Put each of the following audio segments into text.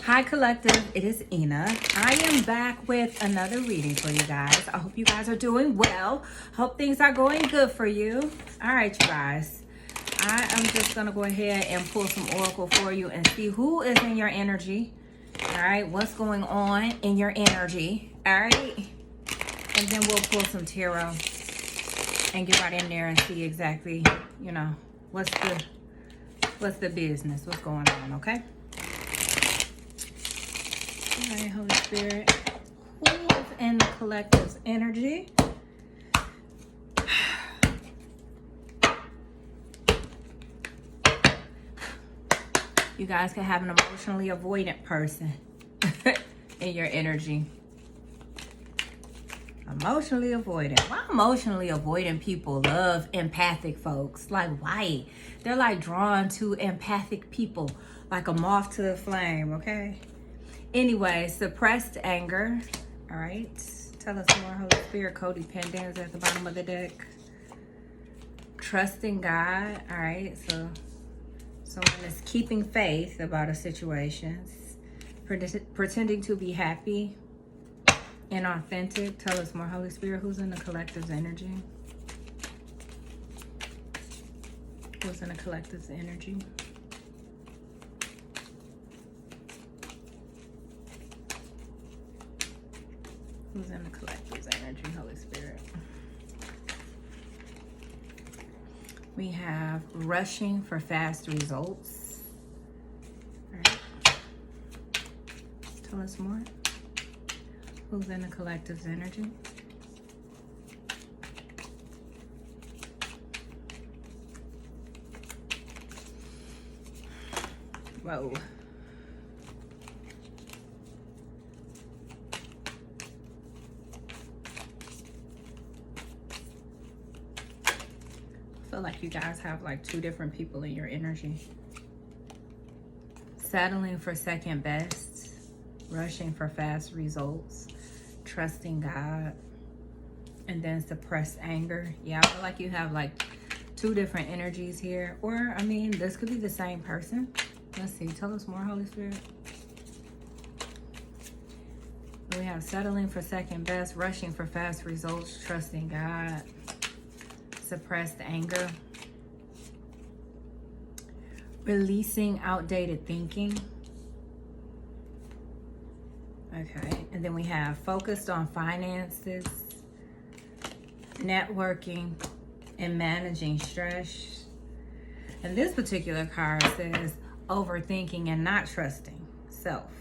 Hi collective, it is Ina. I am back with another reading for you guys. I hope you guys are doing well. Hope things are going good for you. All right, you guys. I am just going to go ahead and pull some oracle for you and see who is in your energy. All right, what's going on in your energy. All right. And then we'll pull some tarot and get right in there and see exactly, you know, what's the business, what's going on, okay? All right, Holy Spirit, who is in the collective's energy? You guys can have an emotionally avoidant person in your energy. Emotionally avoidant. Why emotionally avoidant people love empathic folks? Like, why? They're like drawn to empathic people, like a moth to the flame, okay? Anyway, suppressed anger. All right. Tell us more, Holy Spirit. Codependence at the bottom of the deck. Trusting God. All right. So someone is keeping faith about a situation. Pretending to be happy and authentic. Tell us more, Holy Spirit. Who's in the collective's energy? Who's in the collective's energy? Who's in the collective's energy, Holy Spirit? We have rushing for fast results. All right. Tell us more. Who's in the collective's energy? Whoa. I feel like you guys have like two different people in your energy. Settling for second best, rushing for fast results, trusting God, and then suppressed anger. Yeah, I feel like you have like two different energies here. Or, I mean, this could be the same person. Let's see. Tell us more, Holy Spirit. We have settling for second best, rushing for fast results, trusting God, suppressed anger, releasing outdated thinking. Okay, and then we have focused on finances, networking, and managing stress. And this particular card says overthinking and not trusting self.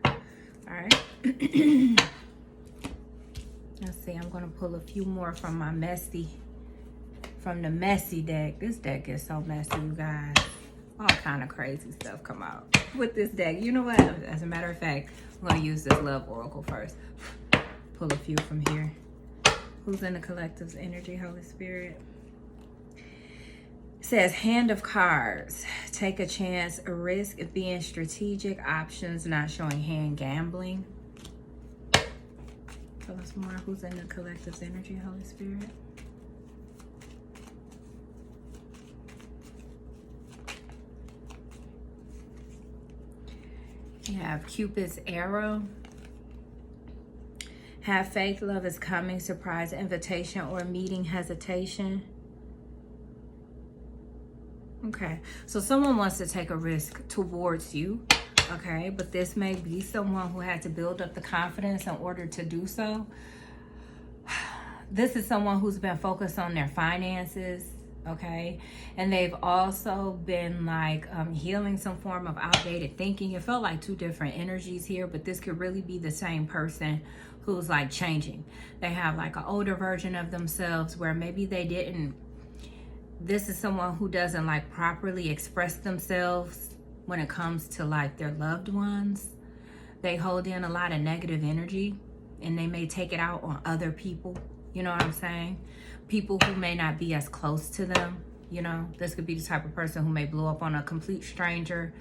All right. Let's see, I'm going to pull a few more from the messy deck. This deck is so messy, you guys. All kind of crazy stuff come out with this deck. You know what? As a matter of fact, I'm going to use this love oracle first. Pull a few from here. Who's in the collective's energy, Holy Spirit? It says, Hand of Cards. Take a chance, a risk, being strategic, options, not showing hand, gambling. Tell us more. Who's in the collective's energy, Holy Spirit? You have Cupid's arrow. Have faith, love is coming, surprise, invitation, or meeting, hesitation. Okay, so someone wants to take a risk towards you. Okay, but this may be someone who had to build up the confidence in order to do so. This is someone who's been focused on their finances, okay? And they've also been like healing some form of outdated thinking. It felt like two different energies here, but this could really be the same person who's like changing. They have like an older version of themselves where maybe they didn't. This is someone who doesn't like properly express themselves when it comes to like their loved ones. They hold in a lot of negative energy and they may take it out on other people. You know what I'm saying? People who may not be as close to them. You know, this could be the type of person who may blow up on a complete stranger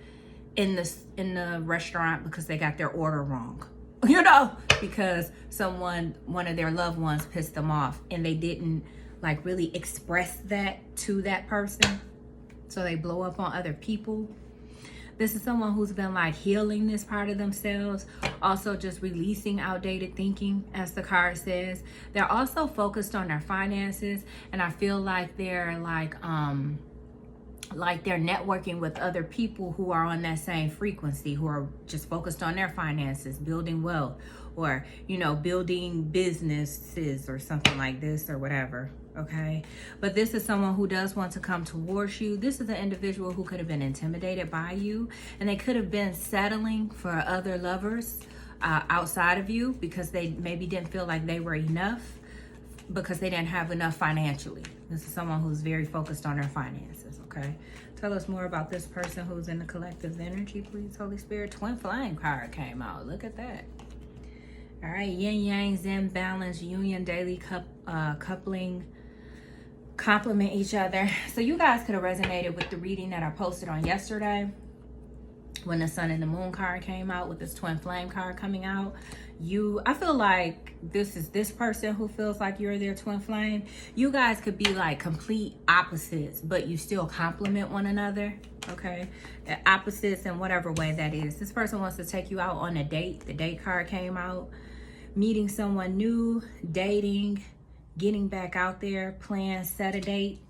in the restaurant because they got their order wrong. You know, because one of their loved ones pissed them off and they didn't like really express that to that person. So they blow up on other people. This is someone who's been like healing this part of themselves. Also just releasing outdated thinking, as the card says. They're also focused on their finances. And I feel like they're like they're networking with other people who are on that same frequency, who are just focused on their finances, building wealth, or, you know, building businesses or something like this or whatever. Okay, but this is someone who does want to come towards you. This is an individual who could have been intimidated by you, and they could have been settling for other lovers outside of you because they maybe didn't feel like they were enough, because they didn't have enough financially. This is someone who's very focused on their finances. Okay, tell us more about this person who's in the collective's energy, please, Holy Spirit. Twin flame card came out. Look at that. All right, yin yang, zen, balance, union, daily coupling, complement each other. So you guys could have resonated with the reading that I posted on yesterday when the sun and the moon card came out, with this twin flame card coming out. I feel like this is this person who feels like you're their twin flame. You guys could be like complete opposites, but you still complement one another. Okay, opposites in whatever way that is. This person wants to take you out on a date. The date card came out. Meeting someone new, dating, getting back out there, plan, set a date.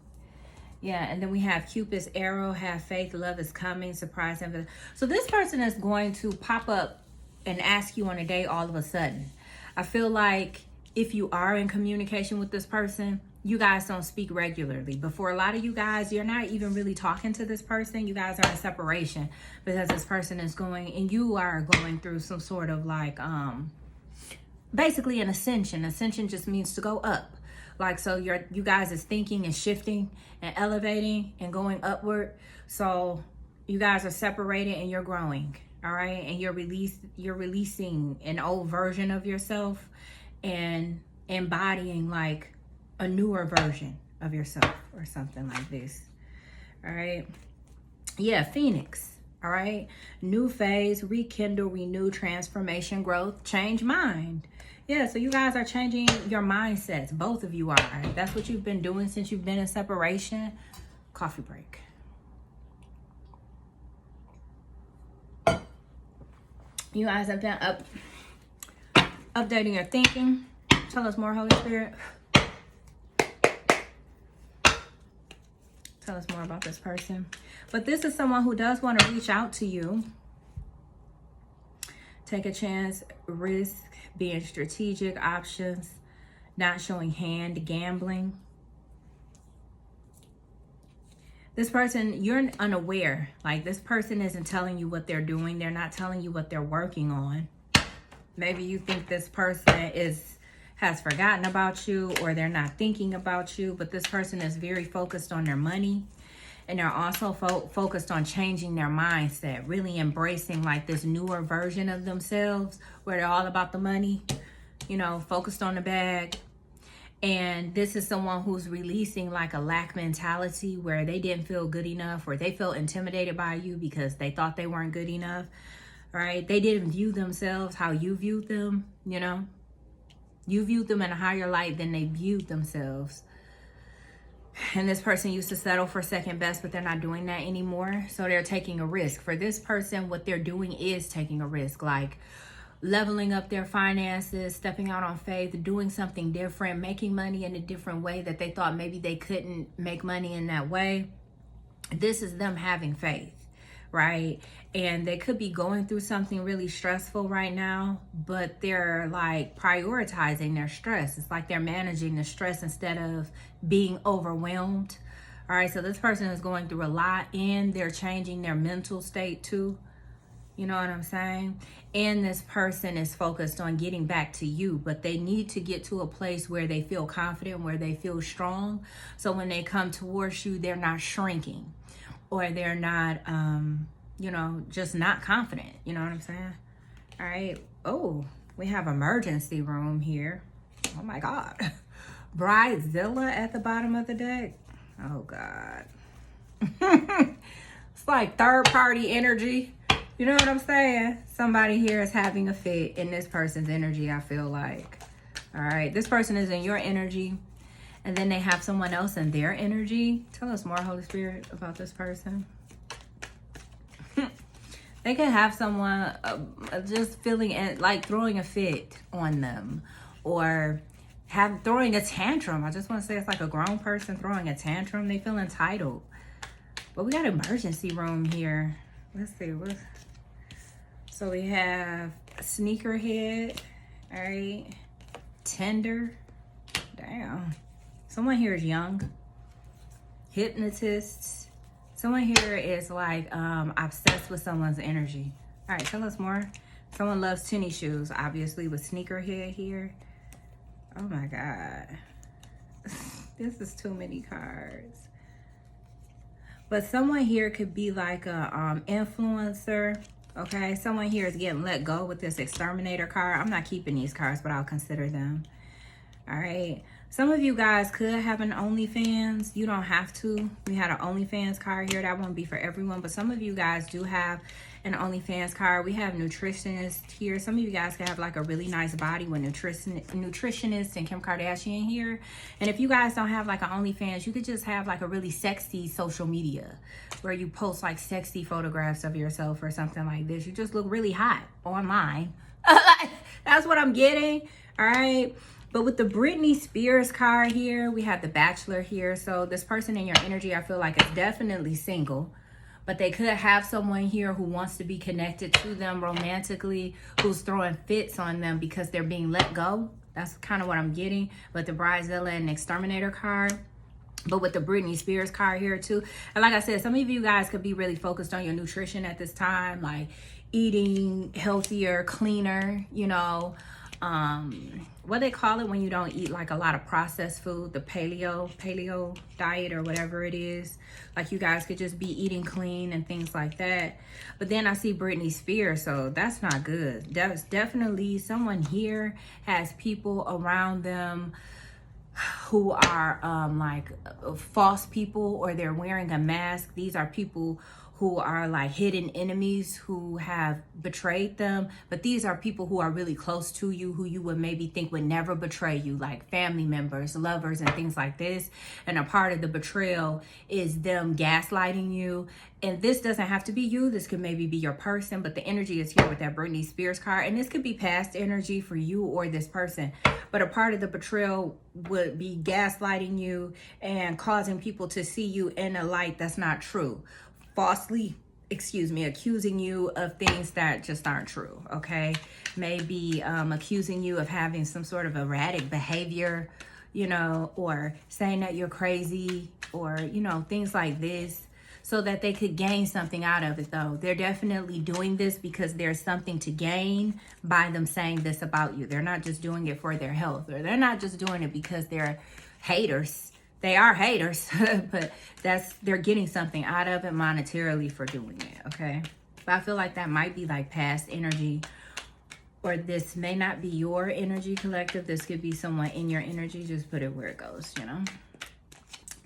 Yeah, and then we have Cupid's arrow, have faith, love is coming, surprise. So this person is going to pop up and ask you on a date all of a sudden. I feel like if you are in communication with this person, you guys don't speak regularly. But for a lot of you guys, you're not even really talking to this person. You guys are in separation because this person is going, and you are going through some sort of like, basically an ascension. Ascension just means to go up. Like, so you guys is thinking and shifting and elevating and going upward. So you guys are separated and you're growing. All right. And you're releasing an old version of yourself and embodying like a newer version of yourself or something like this. All right. Yeah. Phoenix. All right. New phase, rekindle, renew, transformation, growth, change mind. Yeah, so you guys are changing your mindsets. Both of you are. That's what you've been doing since you've been in separation. Coffee break. You guys have been updating your thinking. Tell us more, Holy Spirit. Tell us more about this person. But this is someone who does want to reach out to you. Take a chance, risk, being strategic, options, not showing hand, gambling. This person, you're unaware. Like, this person isn't telling you what they're doing. They're not telling you what they're working on. Maybe you think this person has forgotten about you, or they're not thinking about you, but this person is very focused on their money. And they're also focused on changing their mindset, really embracing like this newer version of themselves where they're all about the money, you know, focused on the bag. And this is someone who's releasing like a lack mentality where they didn't feel good enough, or they felt intimidated by you because they thought they weren't good enough, right? They didn't view themselves how you viewed them, you know? You viewed them in a higher light than they viewed themselves. And this person used to settle for second best, but they're not doing that anymore. So they're taking a risk. For this person, what they're doing is taking a risk, like leveling up their finances, stepping out on faith, doing something different, making money in a different way that they thought maybe they couldn't make money in that way. This is them having faith, right? And they could be going through something really stressful right now, but they're like prioritizing their stress. It's like they're managing the stress instead of being overwhelmed. All right, so this person is going through a lot, and they're changing their mental state too. You know what I'm saying? And this person is focused on getting back to you, but they need to get to a place where they feel confident, where they feel strong. So when they come towards you, they're not shrinking, or they're not, you know, just not confident. You know what I'm saying? All right. Oh, we have emergency room here. Oh my God. Bridezilla at the bottom of the deck. Oh God. It's like third party energy. You know what I'm saying? Somebody here is having a fit in this person's energy, I feel like. All right. This person is in your energy, and then they have someone else in their energy. Tell us more, Holy Spirit, about this person. They could have someone just feeling like throwing a fit on them, or throwing a tantrum. I just want to say it's like a grown person throwing a tantrum. They feel entitled. But we got emergency room here. Let's see. So we have sneakerhead. All right. Tender. Damn. Someone here is young. Hypnotist. Someone here is like obsessed with someone's energy. All right, tell us more. Someone loves tennis shoes, obviously, with sneakerhead here. Oh my God. This is too many cards. But someone here could be like a influencer. Okay, someone here is getting let go with this exterminator card. I'm not keeping these cards, but I'll consider them. All right. Some of you guys could have an OnlyFans. You don't have to. We had an OnlyFans card here. That won't be for everyone, but some of you guys do have an OnlyFans card. We have nutritionists here. Some of you guys can have like a really nice body with nutritionist and Kim Kardashian here. And if you guys don't have like an OnlyFans, you could just have like a really sexy social media where you post like sexy photographs of yourself or something like this. You just look really hot online. That's what I'm getting. All right. But with the Britney Spears card here, we have the Bachelor here. So this person in your energy, I feel like is definitely single. But they could have someone here who wants to be connected to them romantically, who's throwing fits on them because they're being let go. That's kind of what I'm getting with the Bridezilla and Exterminator card. But with the Britney Spears card here too. And like I said, some of you guys could be really focused on your nutrition at this time, like eating healthier, cleaner, you know. What they call it when you don't eat like a lot of processed food, the paleo diet or whatever it is. Like you guys could just be eating clean and things like that. But then I see Britney Spears, so that's not good. That's definitely someone here has people around them who are like false people, or they're wearing a mask. These are people who are like hidden enemies who have betrayed them. But these are people who are really close to you, who you would maybe think would never betray you, like family members, lovers, and things like this. And a part of the betrayal is them gaslighting you. And this doesn't have to be you. This could maybe be your person, but the energy is here with that Britney Spears card. And this could be past energy for you or this person. But a part of the betrayal would be gaslighting you and causing people to see you in a light that's not true. Falsely, accusing you of things that just aren't true, okay? Maybe accusing you of having some sort of erratic behavior, you know, or saying that you're crazy, or, you know, things like this, so that they could gain something out of it, though. They're definitely doing this because there's something to gain by them saying this about you. They're not just doing it for their health, or they're not just doing it because they're haters. They are haters, but they're getting something out of it monetarily for doing it, okay? But I feel like that might be like past energy, or this may not be your energy, collective. This could be someone in your energy. Just put it where it goes, you know?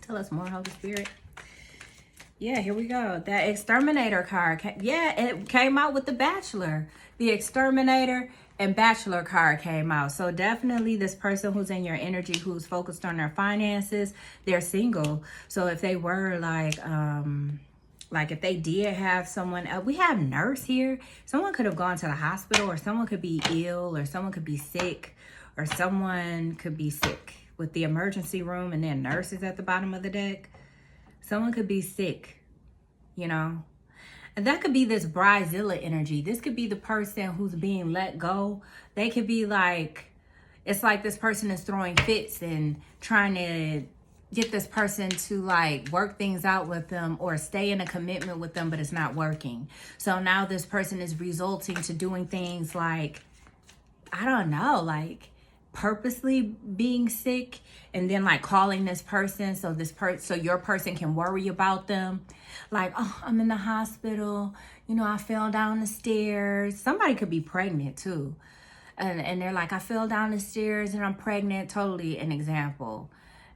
Tell us more, Holy Spirit. Yeah, here we go. That Exterminator card. It came out with the Bachelor. The Exterminator and Bachelor card came out. So definitely this person who's in your energy, who's focused on their finances, they're single. So if they were like if they did have someone, we have nurse here. Someone could have gone to the hospital, or someone could be ill, or someone could be sick, or someone could be sick with the emergency room, and then nurses at the bottom of the deck. Someone could be sick, you know. And that could be this Bridezilla energy. This could be the person who's being let go. They could be like, it's like this person is throwing fits and trying to get this person to like work things out with them or stay in a commitment with them, but it's not working. So now this person is resulting to doing things like, I don't know, like purposely being sick, and then like calling this person so your person can worry about them, like, oh, I'm in the hospital, you know, I fell down the stairs. Somebody could be pregnant too, and they're like, I fell down the stairs and I'm pregnant. Totally an example.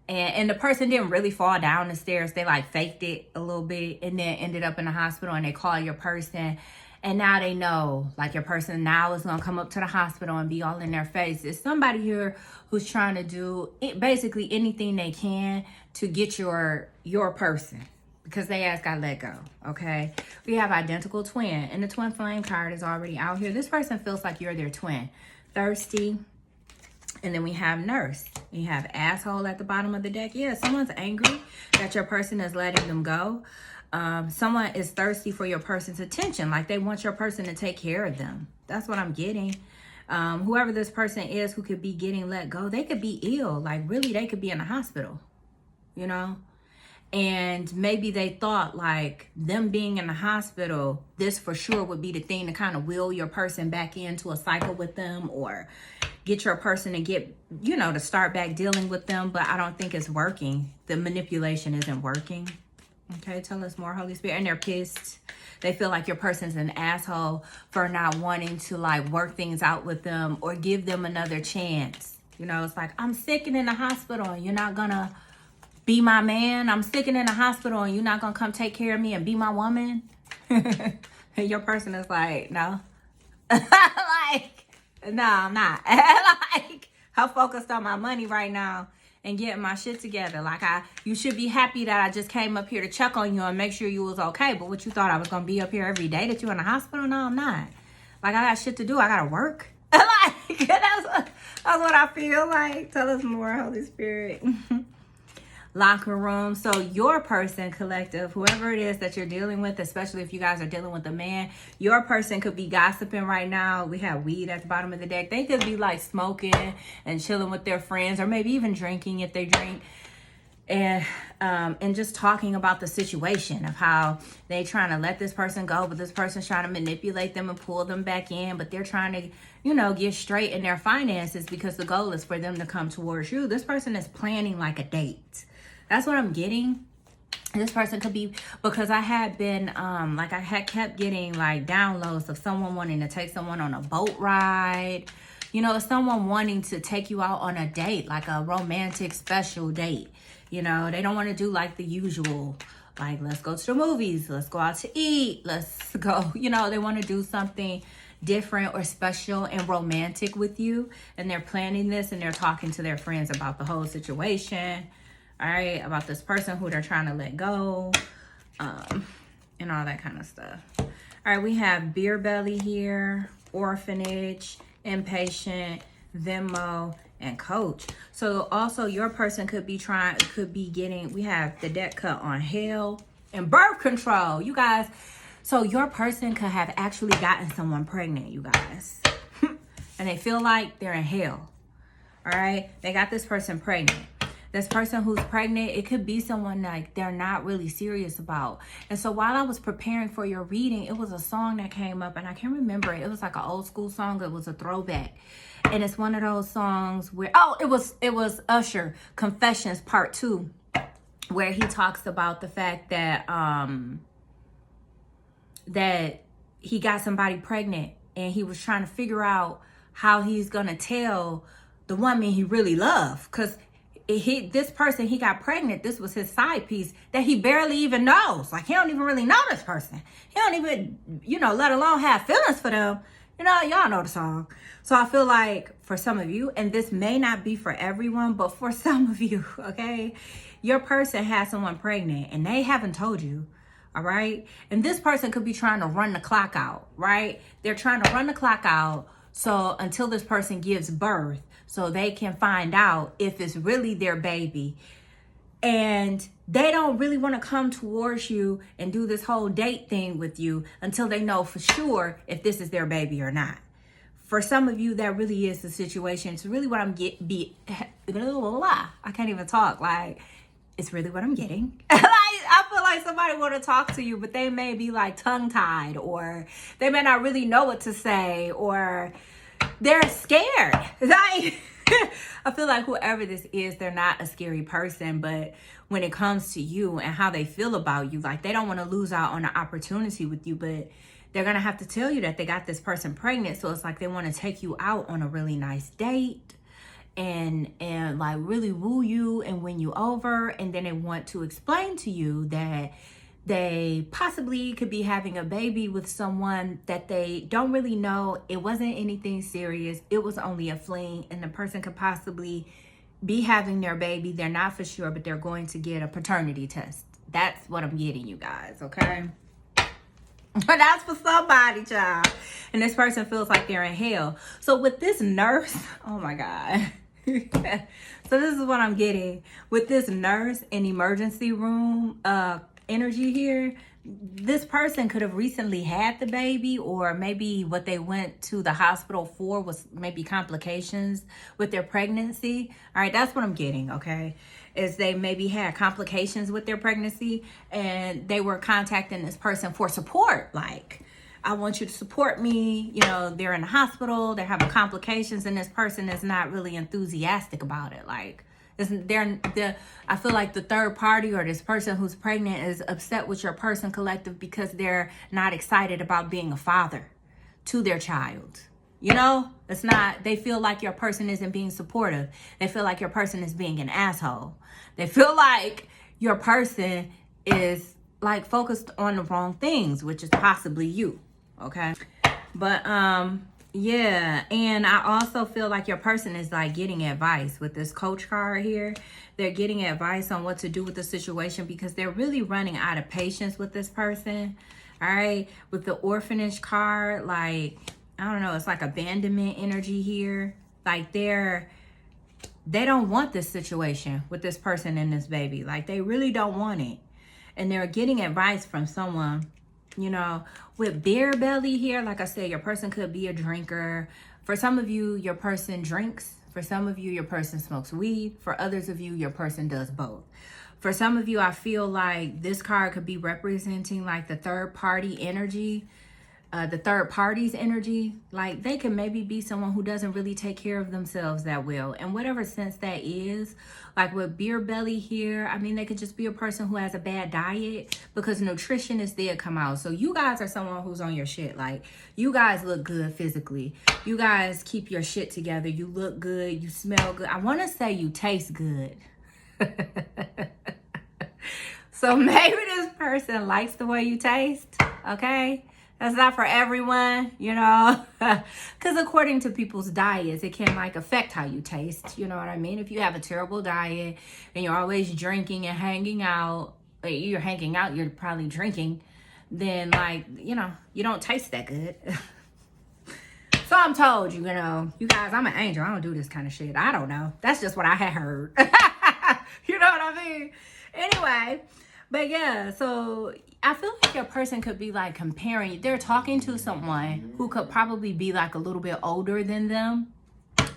And the person didn't really fall down the stairs. They like faked it a little bit and then ended up in the hospital, and they call your person. And now they know, like, your person now is going to come up to the hospital and be all in their face. It's somebody here who's trying to do basically anything they can to get your person. because they ass got let go, okay? We have identical twin, and the twin flame card is already out here. This person feels like you're their twin. Thirsty, and then we have nurse. You have asshole at the bottom of the deck. Yeah, someone's angry that your person is letting them go. Someone is thirsty for your person's attention, like they want your person to take care of them. That's what I'm getting. Whoever this person is who could be getting let go, they could be ill. Like, really, they could be in the hospital, you know? And maybe they thought, like, them being in the hospital, this for sure would be the thing to kind of wheel your person back into a cycle with them, or get your person to get, you know, to start back dealing with them. But I don't think it's working. The manipulation isn't working. Okay, tell us more, Holy Spirit. And they're pissed. They feel like your person's an asshole for not wanting to, like, work things out with them or give them another chance. You know, it's like, I'm sick and in the hospital and you're not gonna be my man. I'm sick and in the hospital and you're not gonna come take care of me and be my woman. And your person is like, no. Like, no, I'm not. Like, I'm focused on my money right now and getting my shit together. Like, you should be happy that I just came up here to check on you and make sure you was okay. But what, you thought I was gonna be up here every day that you in the hospital? No, I'm not. Like, I got shit to do. I gotta work. Like, that's what I feel like. Tell us more, Holy Spirit. Locker room. So your person, collective, whoever it is that you're dealing with, especially if you guys are dealing with a man, your person could be gossiping right now. We have weed at the bottom of the deck. They could be like smoking and chilling with their friends, or maybe even drinking if they drink, and just talking about the situation of how they trying to let this person go, but this person's trying to manipulate them and pull them back in, but they're trying to, you know, get straight in their finances because the goal is for them to come towards you. This person is planning like a date. That's what I'm getting. This person could be, because I had been, like, I had kept getting like downloads of someone wanting to take someone on a boat ride. You know, someone wanting to take you out on a date, like a romantic special date. You know, they don't want to do like the usual, like, let's go to the movies, let's go out to eat, let's go, you know, they want to do something different or special and romantic with you. And they're planning this and they're talking to their friends about the whole situation. All right, about this person who they're trying to let go, and all that kind of stuff. All right, we have beer belly here, orphanage, impatient, Venmo, and coach. So also your person could be getting, we have the deck cut on hell and birth control, you guys. So your person could have actually gotten someone pregnant, you guys. And they feel like they're in hell. All right, they got this person pregnant. This person who's pregnant, it could be someone like they're not really serious about. And so while I was preparing for your reading, it was a song that came up, and I can't remember it. It was like an old school song. It was a throwback. And it's one of those songs where, it was Usher, Confessions Part 2, where he talks about the fact that that he got somebody pregnant and he was trying to figure out how he's gonna tell the woman he really loved, because this person he got pregnant, this was his side piece that he barely even knows. Like, he don't even really know this person. He don't even, you know, let alone have feelings for them. You know, y'all know the song. So I feel like for some of you, and this may not be for everyone, but for some of you, okay, your person has someone pregnant and they haven't told you. All right. And this person could be trying to run the clock out, right? They're trying to run the clock out. So until this person gives birth, so they can find out if it's really their baby. And they don't really want to come towards you and do this whole date thing with you until they know for sure if this is their baby or not. For some of you, that really is the situation. It's really what I'm I can't even talk. Like, it's really what I'm getting. Like, I feel like somebody want to talk to you, but they may be like tongue-tied, or they may not really know what to say, or they're scared. Like, I feel like whoever this is, they're not a scary person, but when it comes to you and how they feel about you, like, they don't want to lose out on an opportunity with you, but they're going to have to tell you that they got this person pregnant. So it's like they want to take you out on a really nice date and like really woo you and win you over. And then they want to explain to you that they possibly could be having a baby with someone that they don't really know. It wasn't anything serious. It was only a fling, and the person could possibly be having their baby. They're not for sure, but they're going to get a paternity test. That's what I'm getting, you guys, okay? But that's for somebody, child. And this person feels like they're in hell. So with this nurse, oh my God. So this is what I'm getting. With this nurse in emergency room energy here, this person could have recently had the baby, or maybe what they went to the hospital for was maybe complications with their pregnancy. All right, that's what I'm getting, okay? Is they maybe had complications with their pregnancy and they were contacting this person for support. Like, I want you to support me. You know, they're in the hospital, they're having complications, and this person is not really enthusiastic about it. Like, I feel like the third party or this person who's pregnant is upset with your person collective because they're not excited about being a father to their child. You know, it's not, they feel like your person isn't being supportive. They feel like your person is being an asshole. They feel like your person is like focused on the wrong things, which is possibly you. Okay. But, yeah. And I also feel like your person is like getting advice with this coach card here. They're getting advice on what to do with the situation because they're really running out of patience with this person. All right. With the orphanage card, like, I don't know, it's like abandonment energy here. Like they don't want this situation with this person and this baby. Like they really don't want it. And they're getting advice from someone, you know, with beer belly here. Like I said, your person could be a drinker. For some of you, your person drinks. For some of you, your person smokes weed. For others of you, your person does both. For some of you, I feel like this card could be representing like the third party energy. The third party's energy, like they can maybe be someone who doesn't really take care of themselves that well. And whatever sense that is, like with beer belly here, I mean, they could just be a person who has a bad diet because nutritionists did come out. So you guys are someone who's on your shit. Like you guys look good physically. You guys keep your shit together. You look good. You smell good. I want to say you taste good. So maybe this person likes the way you taste. Okay. That's not for everyone, you know, because according to people's diets, it can like affect how you taste. You know what I mean? If you have a terrible diet and you're always drinking and hanging out, you're hanging out, you're probably drinking, then like, you know, you don't taste that good. So I'm told, you know, you guys, I'm an angel. I don't do this kind of shit. I don't know. That's just what I had heard. You know what I mean? Anyway, but yeah, so I feel like your person could be like comparing. They're talking to someone who could probably be like a little bit older than them.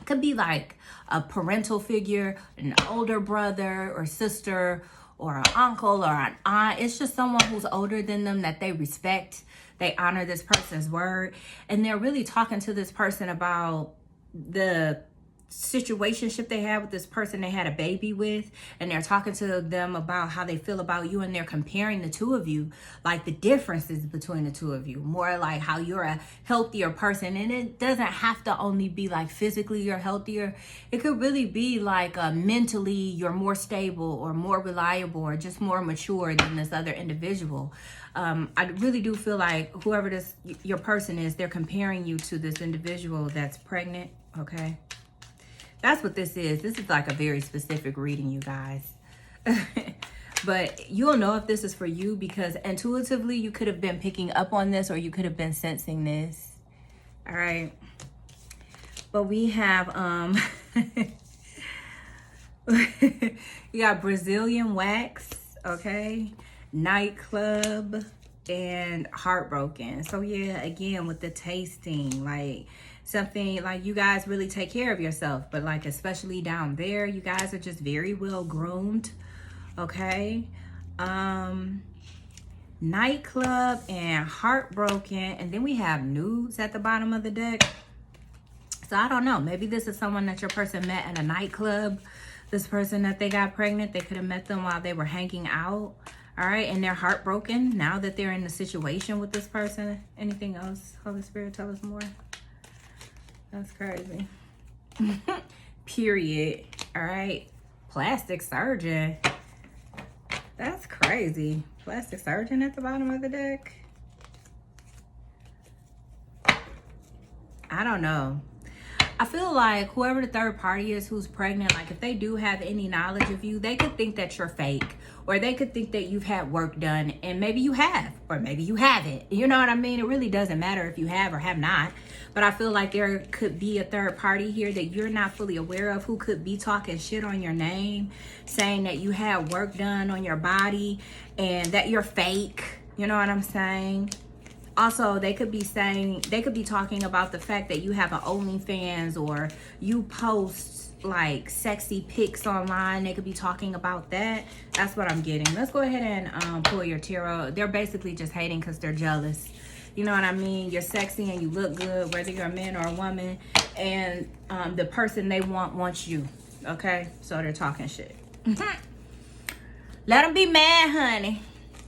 Could be like a parental figure, an older brother or sister or an uncle or an aunt. It's just someone who's older than them that they respect. They honor this person's word. And they're really talking to this person about the situationship they had with this person they had a baby with, and they're talking to them about how they feel about you, and they're comparing the two of you, like the differences between the two of you, more like how you're a healthier person. And it doesn't have to only be like physically you're healthier. It could really be like mentally you're more stable or more reliable or just more mature than this other individual. I really do feel like whoever your person is, they're comparing you to this individual that's pregnant. Okay. That's what this is. This is like a very specific reading, you guys. But you'll know if this is for you because intuitively you could have been picking up on this or you could have been sensing this. All right. But we have, you got Brazilian wax, okay? Nightclub and heartbroken. So yeah, again, with the tasting, like, something like you guys really take care of yourself, but like especially down there, you guys are just very well groomed. Okay. Nightclub and heartbroken, and then we have nudes at the bottom of the deck. So I don't know, maybe this is someone that your person met at a nightclub. This person that they got pregnant, they could have met them while they were hanging out. All right, and they're heartbroken now that they're in the situation with this person. Anything else? Holy Spirit, tell us more. That's crazy. Period. All right. Plastic surgeon. That's crazy. Plastic surgeon at the bottom of the deck. I don't know. I feel like whoever the third party is who's pregnant, like if they do have any knowledge of you, they could think that you're fake or they could think that you've had work done, and maybe you have, or maybe you haven't. You know what I mean? It really doesn't matter if you have or have not. But I feel like there could be a third party here that you're not fully aware of, who could be talking shit on your name, saying that you had work done on your body and that you're fake. You know what I'm saying? Also, they could be talking about the fact that you have an OnlyFans, or you post like sexy pics online. They could be talking about that. That's what I'm getting. Let's go ahead and pull your tarot. They're basically just hating because they're jealous. You know what I mean? You're sexy and you look good, whether you're a man or a woman, and the person they wants you. Okay? So they're talking shit. Let them be mad, honey.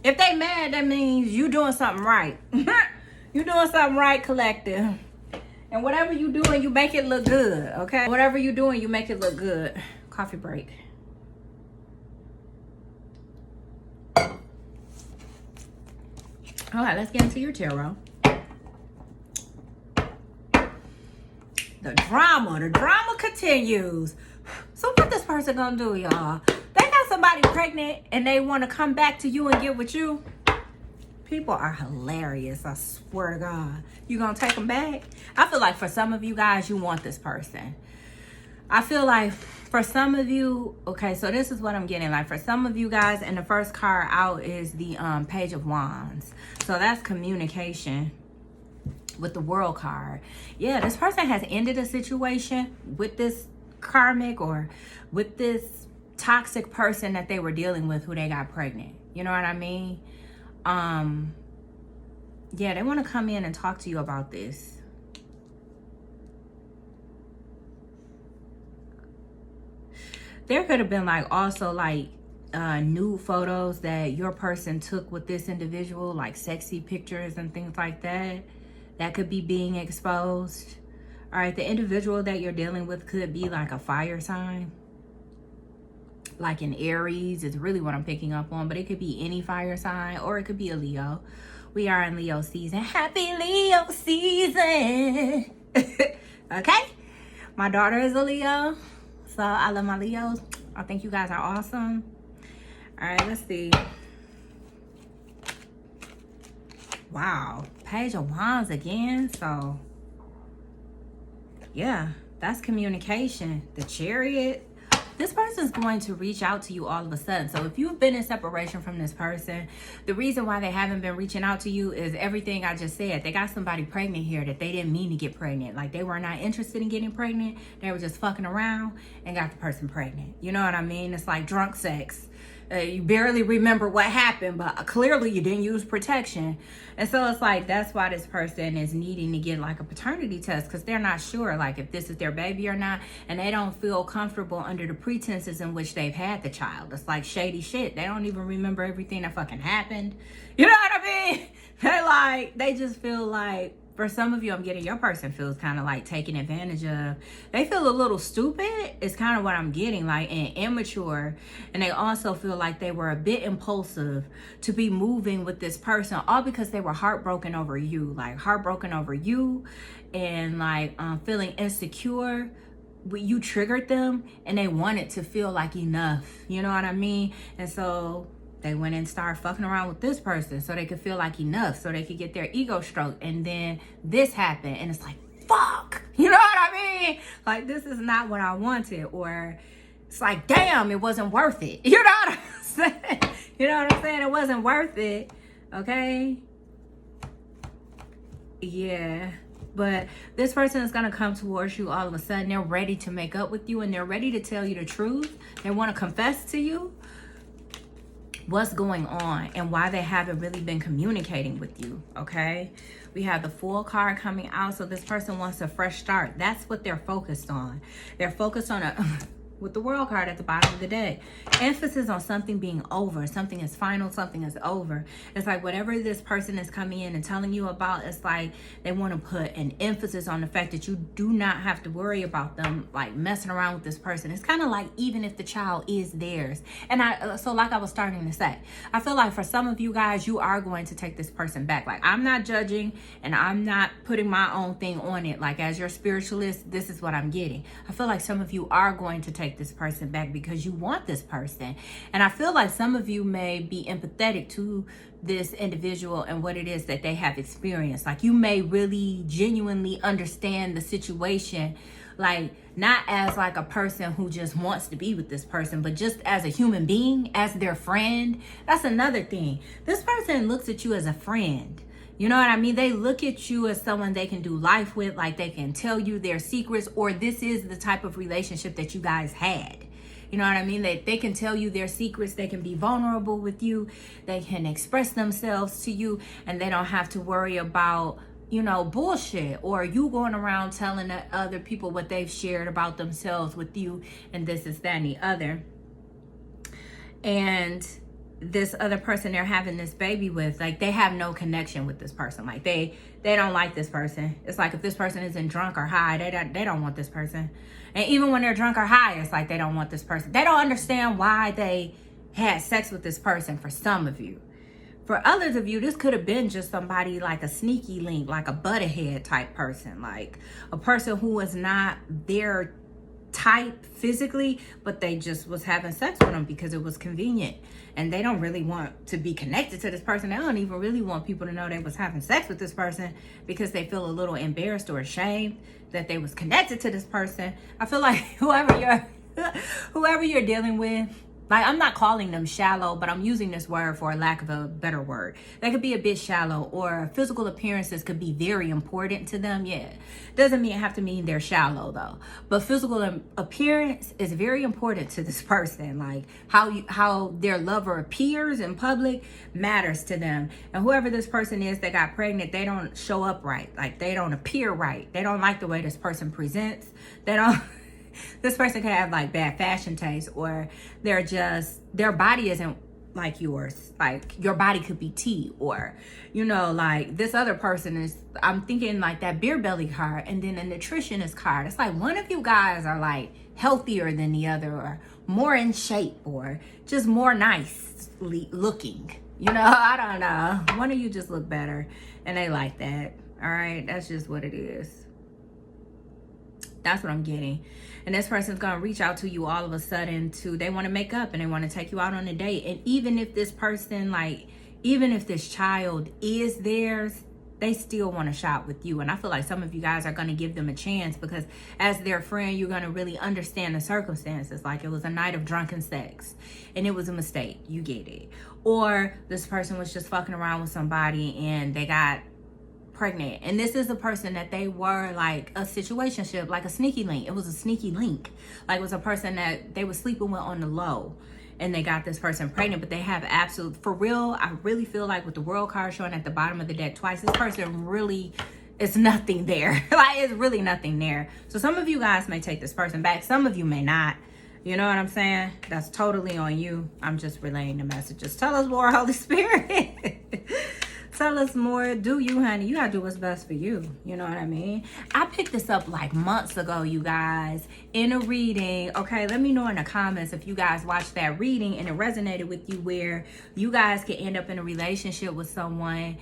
If they mad, that means you doing something right. You doing something right, collective. And whatever you doing, you make it look good, okay? Whatever you doing, you make it look good. Coffee break. All right, let's get into your tarot. The drama continues. So what this person gonna do, y'all? They got somebody pregnant and they want to come back to you and get with you. People are hilarious, I swear to God. You gonna take them back? I feel like for some of you guys, you want this person. I feel like for some of you, okay, so this is what I'm getting. Like for some of you guys, and the first card out is the Page of Wands. So that's communication with the World card. Yeah, this person has ended a situation with this karmic, or with this toxic person that they were dealing with, who they got pregnant. You know what I mean? Yeah, they want to come in and talk to you about this. There could have been like also like nude photos that your person took with this individual, like sexy pictures and things like that. That could be being exposed. All right, the individual that you're dealing with could be like a fire sign, like an Aries is really what I'm picking up on, but it could be any fire sign, or it could be a Leo. We are in Leo season. Happy Leo season. Okay? My daughter is a Leo, so I love my Leos. I think you guys are awesome. All right, let's see. Wow, Page of Wands again. So yeah, that's communication. The Chariot. This person's going to reach out to you all of a sudden. So if you've been in separation from this person, the reason why they haven't been reaching out to you is everything I just said. They got somebody pregnant here that they didn't mean to get pregnant. Like they were not interested in getting pregnant. They were just fucking around and got the person pregnant. You know what I mean? It's like drunk sex. You barely remember what happened, but clearly you didn't use protection. And so it's like, that's why this person is needing to get like a paternity test, because they're not sure like if this is their baby or not, and they don't feel comfortable under the pretenses in which they've had the child. It's like shady shit. They don't even remember everything that fucking happened. You know what I mean? They just feel like, for some of you, I'm getting your person feels kind of like taken advantage of. They feel a little stupid is kind of what I'm getting, like, and immature. And they also feel like they were a bit impulsive to be moving with this person, all because they were heartbroken over you, and like feeling insecure. You triggered them and they wanted to feel like enough. You know what I mean? And so they went and started fucking around with this person so they could feel like enough, so they could get their ego stroked. And then this happened and it's like, fuck, you know what I mean? Like, this is not what I wanted. Or it's like, damn, it wasn't worth it. You know what I'm saying? You know what I'm saying? It wasn't worth it. Okay? Yeah. But this person is going to come towards you all of a sudden. They're ready to make up with you and they're ready to tell you the truth. They want to confess to you what's going on and why they haven't really been communicating with you. Okay, we have the Fool card coming out. So this person wants a fresh start. That's what they're focused on. They're focused on with the World card at the bottom of the deck, emphasis on something being over. Something is final, something is over. It's like whatever this person is coming in and telling you about, it's like they want to put an emphasis on the fact that you do not have to worry about them like messing around with this person. It's kind of like, even if the child is theirs. And so like I was starting to say, I feel like for some of you guys, you are going to take this person back. Like, I'm not judging and I'm not putting my own thing on it. Like, as your spiritualist, this is what I'm getting. I feel like some of you are going to take take this person back because you want this person. And I feel like some of you may be empathetic to this individual and what it is that they have experienced. Like you may really genuinely understand the situation, like not as like a person who just wants to be with this person, but just as a human being, as their friend. That's another thing. This person looks at you as a friend. You know what I mean? They look at you as someone they can do life with, like they can tell you their secrets, or this is the type of relationship that you guys had. You know what I mean? They can tell you their secrets. They can be vulnerable with you. They can express themselves to you, and they don't have to worry about, you know, bullshit, or you going around telling other people what they've shared about themselves with you, and this is that and the other. And this other person they're having this baby with, like they have no connection with this person. Like they don't like this person. It's like if this person isn't drunk or high, they don't want this person. And even when they're drunk or high, it's like they don't want this person. They don't understand why they had sex with this person. For some of you, for others of you, this could have been just somebody like a sneaky link, like a butterhead type person, like a person who was not their type physically, but they just was having sex with them because it was convenient, and they don't really want to be connected to this person. They don't even really want people to know they was having sex with this person because they feel a little embarrassed or ashamed that they was connected to this person. I feel like whoever you're dealing with, like I'm not calling them shallow, but I'm using this word for a lack of a better word. They could be a bit shallow, or physical appearances could be very important to them. Yeah, doesn't have to mean they're shallow though. But physical appearance is very important to this person. Like how their lover appears in public matters to them. And whoever this person is that got pregnant, they don't show up right. Like they don't appear right. They don't like the way this person presents. They don't. This person could have like bad fashion taste, or their body isn't like yours. Like your body could be tea, or, you know, like this other person is, I'm thinking like that beer belly card, and then a nutritionist card. It's like one of you guys are like healthier than the other, or more in shape, or just more nicely looking. You know, I don't know. One of you just look better, and they like that. All right, that's just what it is. That's what I'm getting. And this person's going to reach out to you all of a sudden they want to make up, and they want to take you out on a date. And even if this person, like, even if this child is theirs, they still want to shop with you. And I feel like some of you guys are going to give them a chance, because as their friend, you're going to really understand the circumstances. Like it was a night of drunken sex and it was a mistake. You get it. Or this person was just fucking around with somebody and they got pregnant, and this is a person that they were like a situationship, like a sneaky link. It was a sneaky link. Like it was a person that they were sleeping with on the low, and they got this person pregnant. But they have absolute, for real, I really feel like with the world card showing at the bottom of the deck twice, this person really, it's nothing there. Like it's really nothing there. So some of you guys may take this person back, some of you may not. You know what I'm saying? That's totally on you. I'm just relaying the messages. Tell us more, Holy Spirit. Tell us more. Do you, honey? You gotta do what's best for you. You know what I mean? I picked this up like months ago, you guys, in a reading. Okay, let me know in the comments if you guys watched that reading and it resonated with you, where you guys could end up in a relationship with someone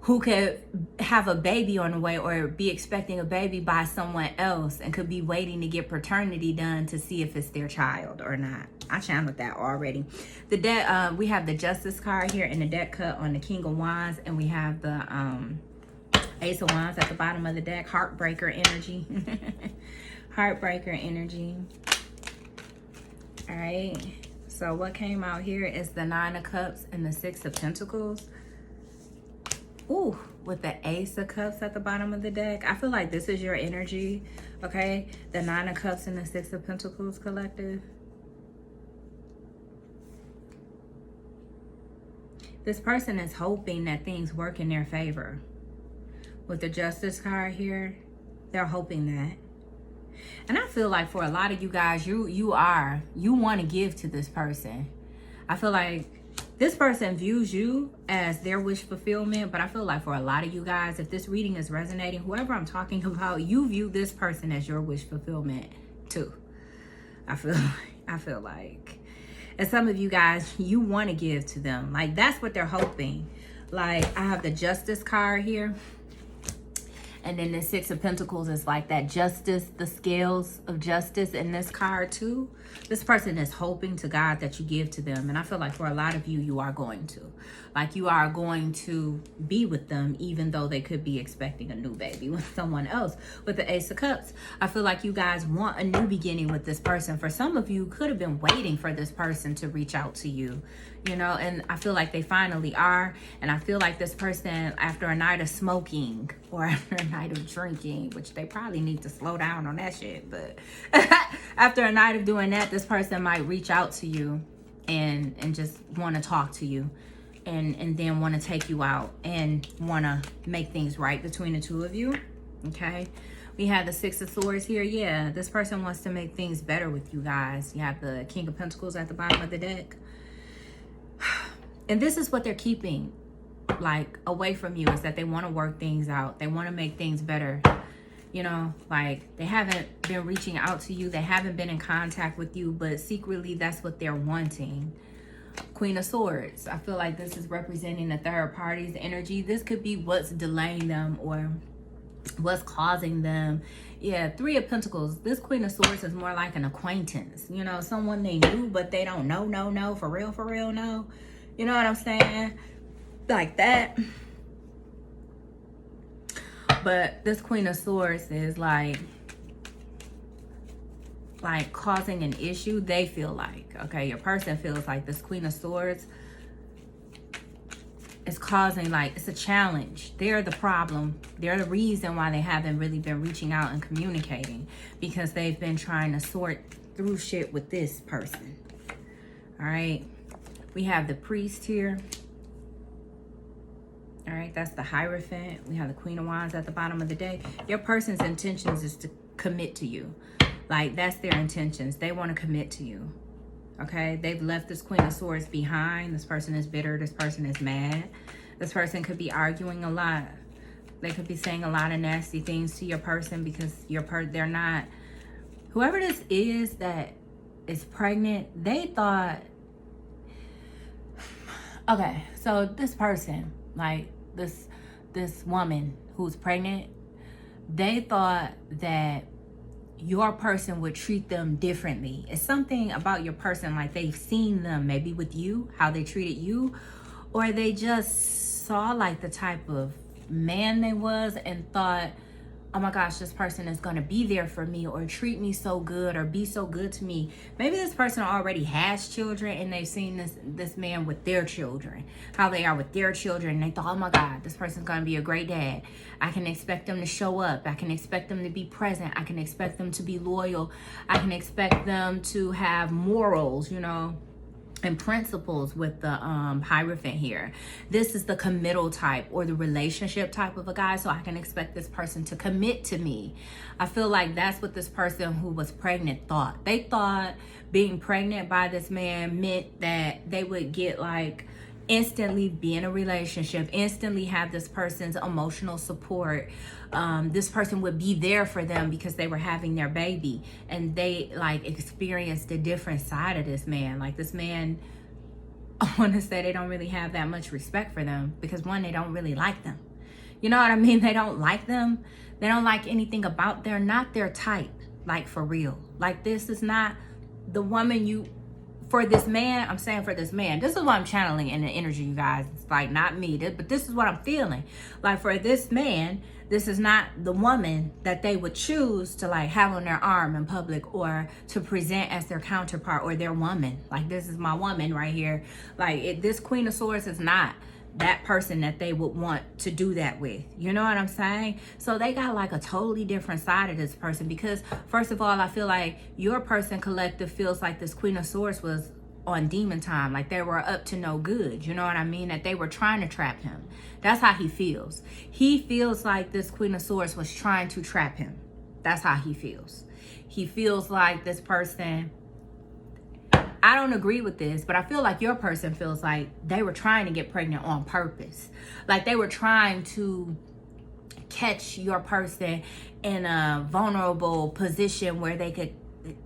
who could have a baby on the way, or be expecting a baby by someone else, and could be waiting to get paternity done to see if it's their child or not. I channeled that already. The deck, we have the Justice card here in the deck cut on the King of Wands, and we have the Ace of Wands at the bottom of the deck. Heartbreaker energy. Heartbreaker energy. All right. So what came out here is the Nine of Cups and the Six of Pentacles. Ooh, with the Ace of Cups at the bottom of the deck. I feel like this is your energy, okay? The Nine of Cups and the Six of Pentacles collective. This person is hoping that things work in their favor. With the Justice card here, they're hoping that. And I feel like for a lot of you guys, you want to give to this person. I feel like this person views you as their wish fulfillment, but I feel like for a lot of you guys, if this reading is resonating, whoever I'm talking about, you view this person as your wish fulfillment too. I feel like, and some of you guys, you want to give to them. Like that's what they're hoping. Like I have the Justice card here, And then the Six of Pentacles is like that justice, the scales of justice in this card too. This person is hoping to God that you give to them. And I feel like for a lot of you, you are going to. Like you are going to be with them, even though they could be expecting a new baby with someone else. With the Ace of Cups, I feel like you guys want a new beginning with this person. For some of you, could have been waiting for this person to reach out to you, you know, and I feel like they finally are. And I feel like this person, after a night of smoking or after a night of drinking, which they probably need to slow down on that shit, but after a night of doing that, this person might reach out to you and just want to talk to you. And then want to take you out and want to make things right between the two of you. Okay. We have the Six of Swords here. Yeah, this person wants to make things better with you guys. You have the King of Pentacles at the bottom of the deck. And this is what they're keeping like away from you, is that they want to work things out. They want to make things better. You know, like they haven't been reaching out to you. They haven't been in contact with you, but secretly that's what they're wanting. Queen of Swords. I feel like this is representing the third party's energy. This could be what's delaying them or what's causing them. Yeah, Three of Pentacles. This Queen of Swords is more like an acquaintance. You know, someone they knew, but they don't know, no, for real, no. You know what I'm saying? Like that. But this Queen of Swords is like causing an issue. They feel like, okay, your person feels like this Queen of Swords is causing, like, it's a challenge. They're the problem. They're the reason why they haven't really been reaching out and communicating, because they've been trying to sort through shit with this person. All right, we have the Priest here. All right, that's the Hierophant. We have the Queen of Wands at the bottom of the deck. Your person's intentions is to commit to you. Like, that's their intentions. They want to commit to you. Okay? They've left this Queen of Swords behind. This person is bitter. This person is mad. This person could be arguing a lot. They could be saying a lot of nasty things to your person because they're not... Whoever this is that is pregnant, they thought... Okay, so this person, like this woman who's pregnant, they thought that your person would treat them differently. It's something about your person, like they've seen them maybe with you, how they treated you, or they just saw like the type of man they was and thought, oh my gosh, this person is going to be there for me or treat me so good or be so good to me. Maybe this person already has children and they've seen this man with their children, how they are with their children. And they thought, oh my God, this person's going to be a great dad. I can expect them to show up. I can expect them to be present. I can expect them to be loyal. I can expect them to have morals, you know, and principles with the Hierophant here. This is the committal type or the relationship type of a guy, so I can expect this person to commit to me. I feel like that's what this person who was pregnant thought. They thought being pregnant by this man meant that they would get like instantly be in a relationship, instantly have this person's emotional support. This person would be there for them because they were having their baby, and they like experienced a different side of this man. Like this man, I want to say they don't really have that much respect for them because one, they don't really like them. You know what I mean? They don't like them. They don't like anything about, they're not their type, like for real. Like this is not the woman you, for this man, I'm saying for this man, this is what I'm channeling in the energy, you guys. It's like not me, but this is what I'm feeling. Like for this man, this is not the woman that they would choose to like have on their arm in public or to present as their counterpart or their woman. Like this is my woman right here. Like this Queen of Swords is not that person that they would want to do that with. You know what I'm saying? So they got like a totally different side of this person because first of all, I feel like your person collective feels like this Queen of Swords was on demon time. Like they were up to no good. You know what I mean? That they were trying to trap him. That's how he feels. He feels like this Queen of Swords was trying to trap him. That's how he feels. He feels like this person, I don't agree with this, but I feel like your person feels like they were trying to get pregnant on purpose. Like they were trying to catch your person in a vulnerable position where they could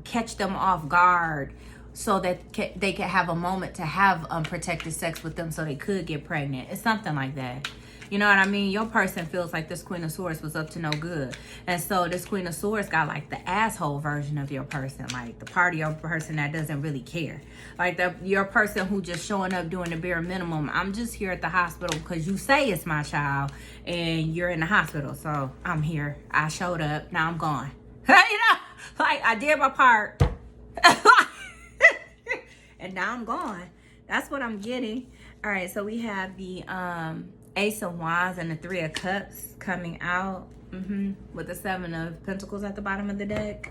catch them off guard so that they could have a moment to have unprotected sex with them so they could get pregnant. It's something like that. You know what I mean? Your person feels like this Queen of Swords was up to no good. And so this Queen of Swords got like the asshole version of your person. Like the part of your person that doesn't really care. Like your person who just showing up doing the bare minimum. I'm just here at the hospital because you say it's my child and you're in the hospital. So I'm here. I showed up. Now I'm gone. You know? Like I did my part. And now I'm gone. That's what I'm getting. All right, so we have the Ace of Wands and the Three of Cups coming out with the Seven of Pentacles at the bottom of the deck.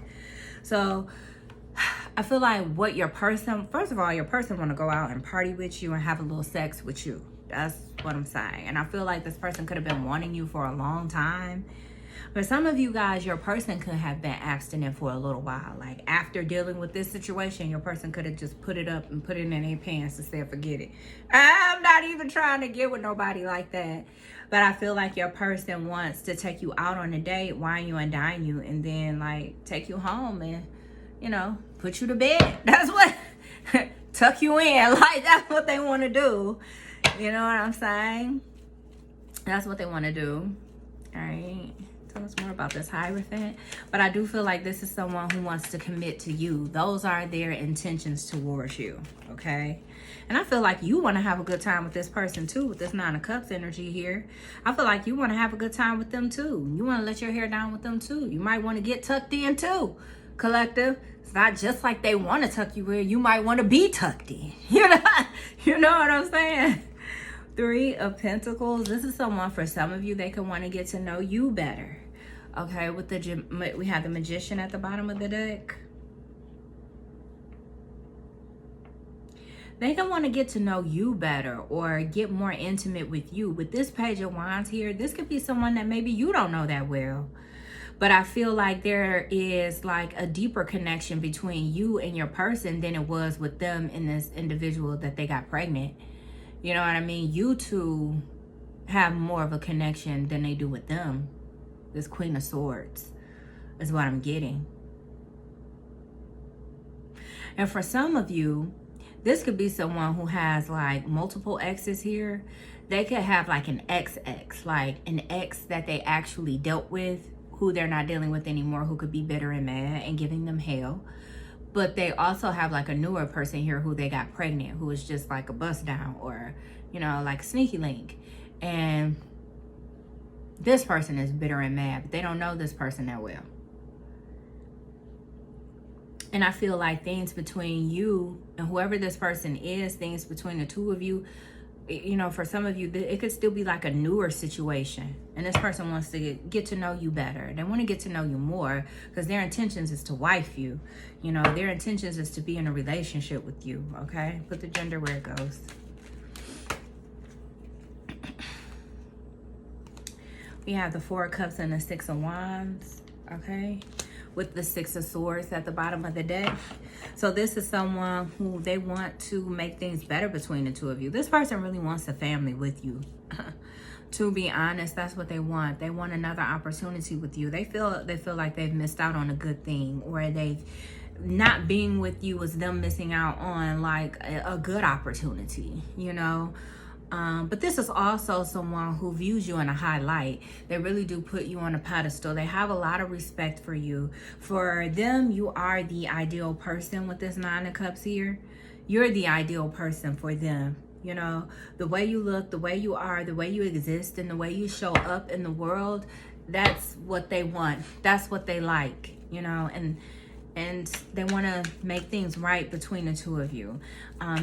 So I feel like what your person, first of all, your person want to go out and party with you and have a little sex with you. That's what I'm saying. And I feel like this person could have been wanting you for a long time. But some of you guys, your person could have been abstinent for a little while. Like after dealing with this situation, your person could have just put it up and put it in their pants and said, forget it. I'm not even trying to get with nobody like that. But I feel like your person wants to take you out on a date, wine you and dine you, and then like take you home and, you know, put you to bed. That's what, tuck you in. Like that's what they want to do. You know what I'm saying? That's what they want to do. All right. Tell us more about this Hierophant. But I do feel like this is someone who wants to commit to you. Those are their intentions towards you, okay? And I feel like you want to have a good time with this person too, with this Nine of Cups energy here. I feel like you want to have a good time with them too. You want to let your hair down with them too. You might want to get tucked in too, collective. It's not just like they want to tuck you in. You might want to be tucked in. You know what I'm saying? Three of Pentacles. This is someone, for some of you, they can want to get to know you better. Okay, with the we have the Magician at the bottom of the deck. They can want to get to know you better or get more intimate with you. With this Page of Wands here, this could be someone that maybe you don't know that well. But I feel like there is like a deeper connection between you and your person than it was with them and this individual that they got pregnant. You know what I mean? You two have more of a connection than they do with them. This Queen of Swords is what I'm getting. And for some of you, this could be someone who has like multiple exes here. They could have like an ex-ex, like an ex that they actually dealt with, who they're not dealing with anymore, who could be bitter and mad and giving them hell. But they also have like a newer person here who they got pregnant, who is just like a bust down or, you know, like a sneaky link. And this person is bitter and mad, but they don't know this person that well. And I feel like things between you and whoever this person is, things between the two of you, you know, for some of you, it could still be like a newer situation. And this person wants to get to know you better. They want to get to know you more because their intentions is to wife you. You know, their intentions is to be in a relationship with you, okay? Put the gender where it goes. We have the Four of Cups and the Six of Wands, okay? With the Six of Swords at the bottom of the deck. So this is someone who they want to make things better between the two of you. This person really wants a family with you. To be honest, that's what they want. They want another opportunity with you. They feel like they've missed out on a good thing, or they've not being with you was them missing out on like a good opportunity, you know. But this is also someone who views you in a high light. They really do put you on a pedestal. They have a lot of respect for you. For them, you are the ideal person with this Nine of Cups here. You're the ideal person for them. You know, the way you look, the way you are, the way you exist, and the way you show up in the world, that's what they want. That's what they like, you know, and they want to make things right between the two of you.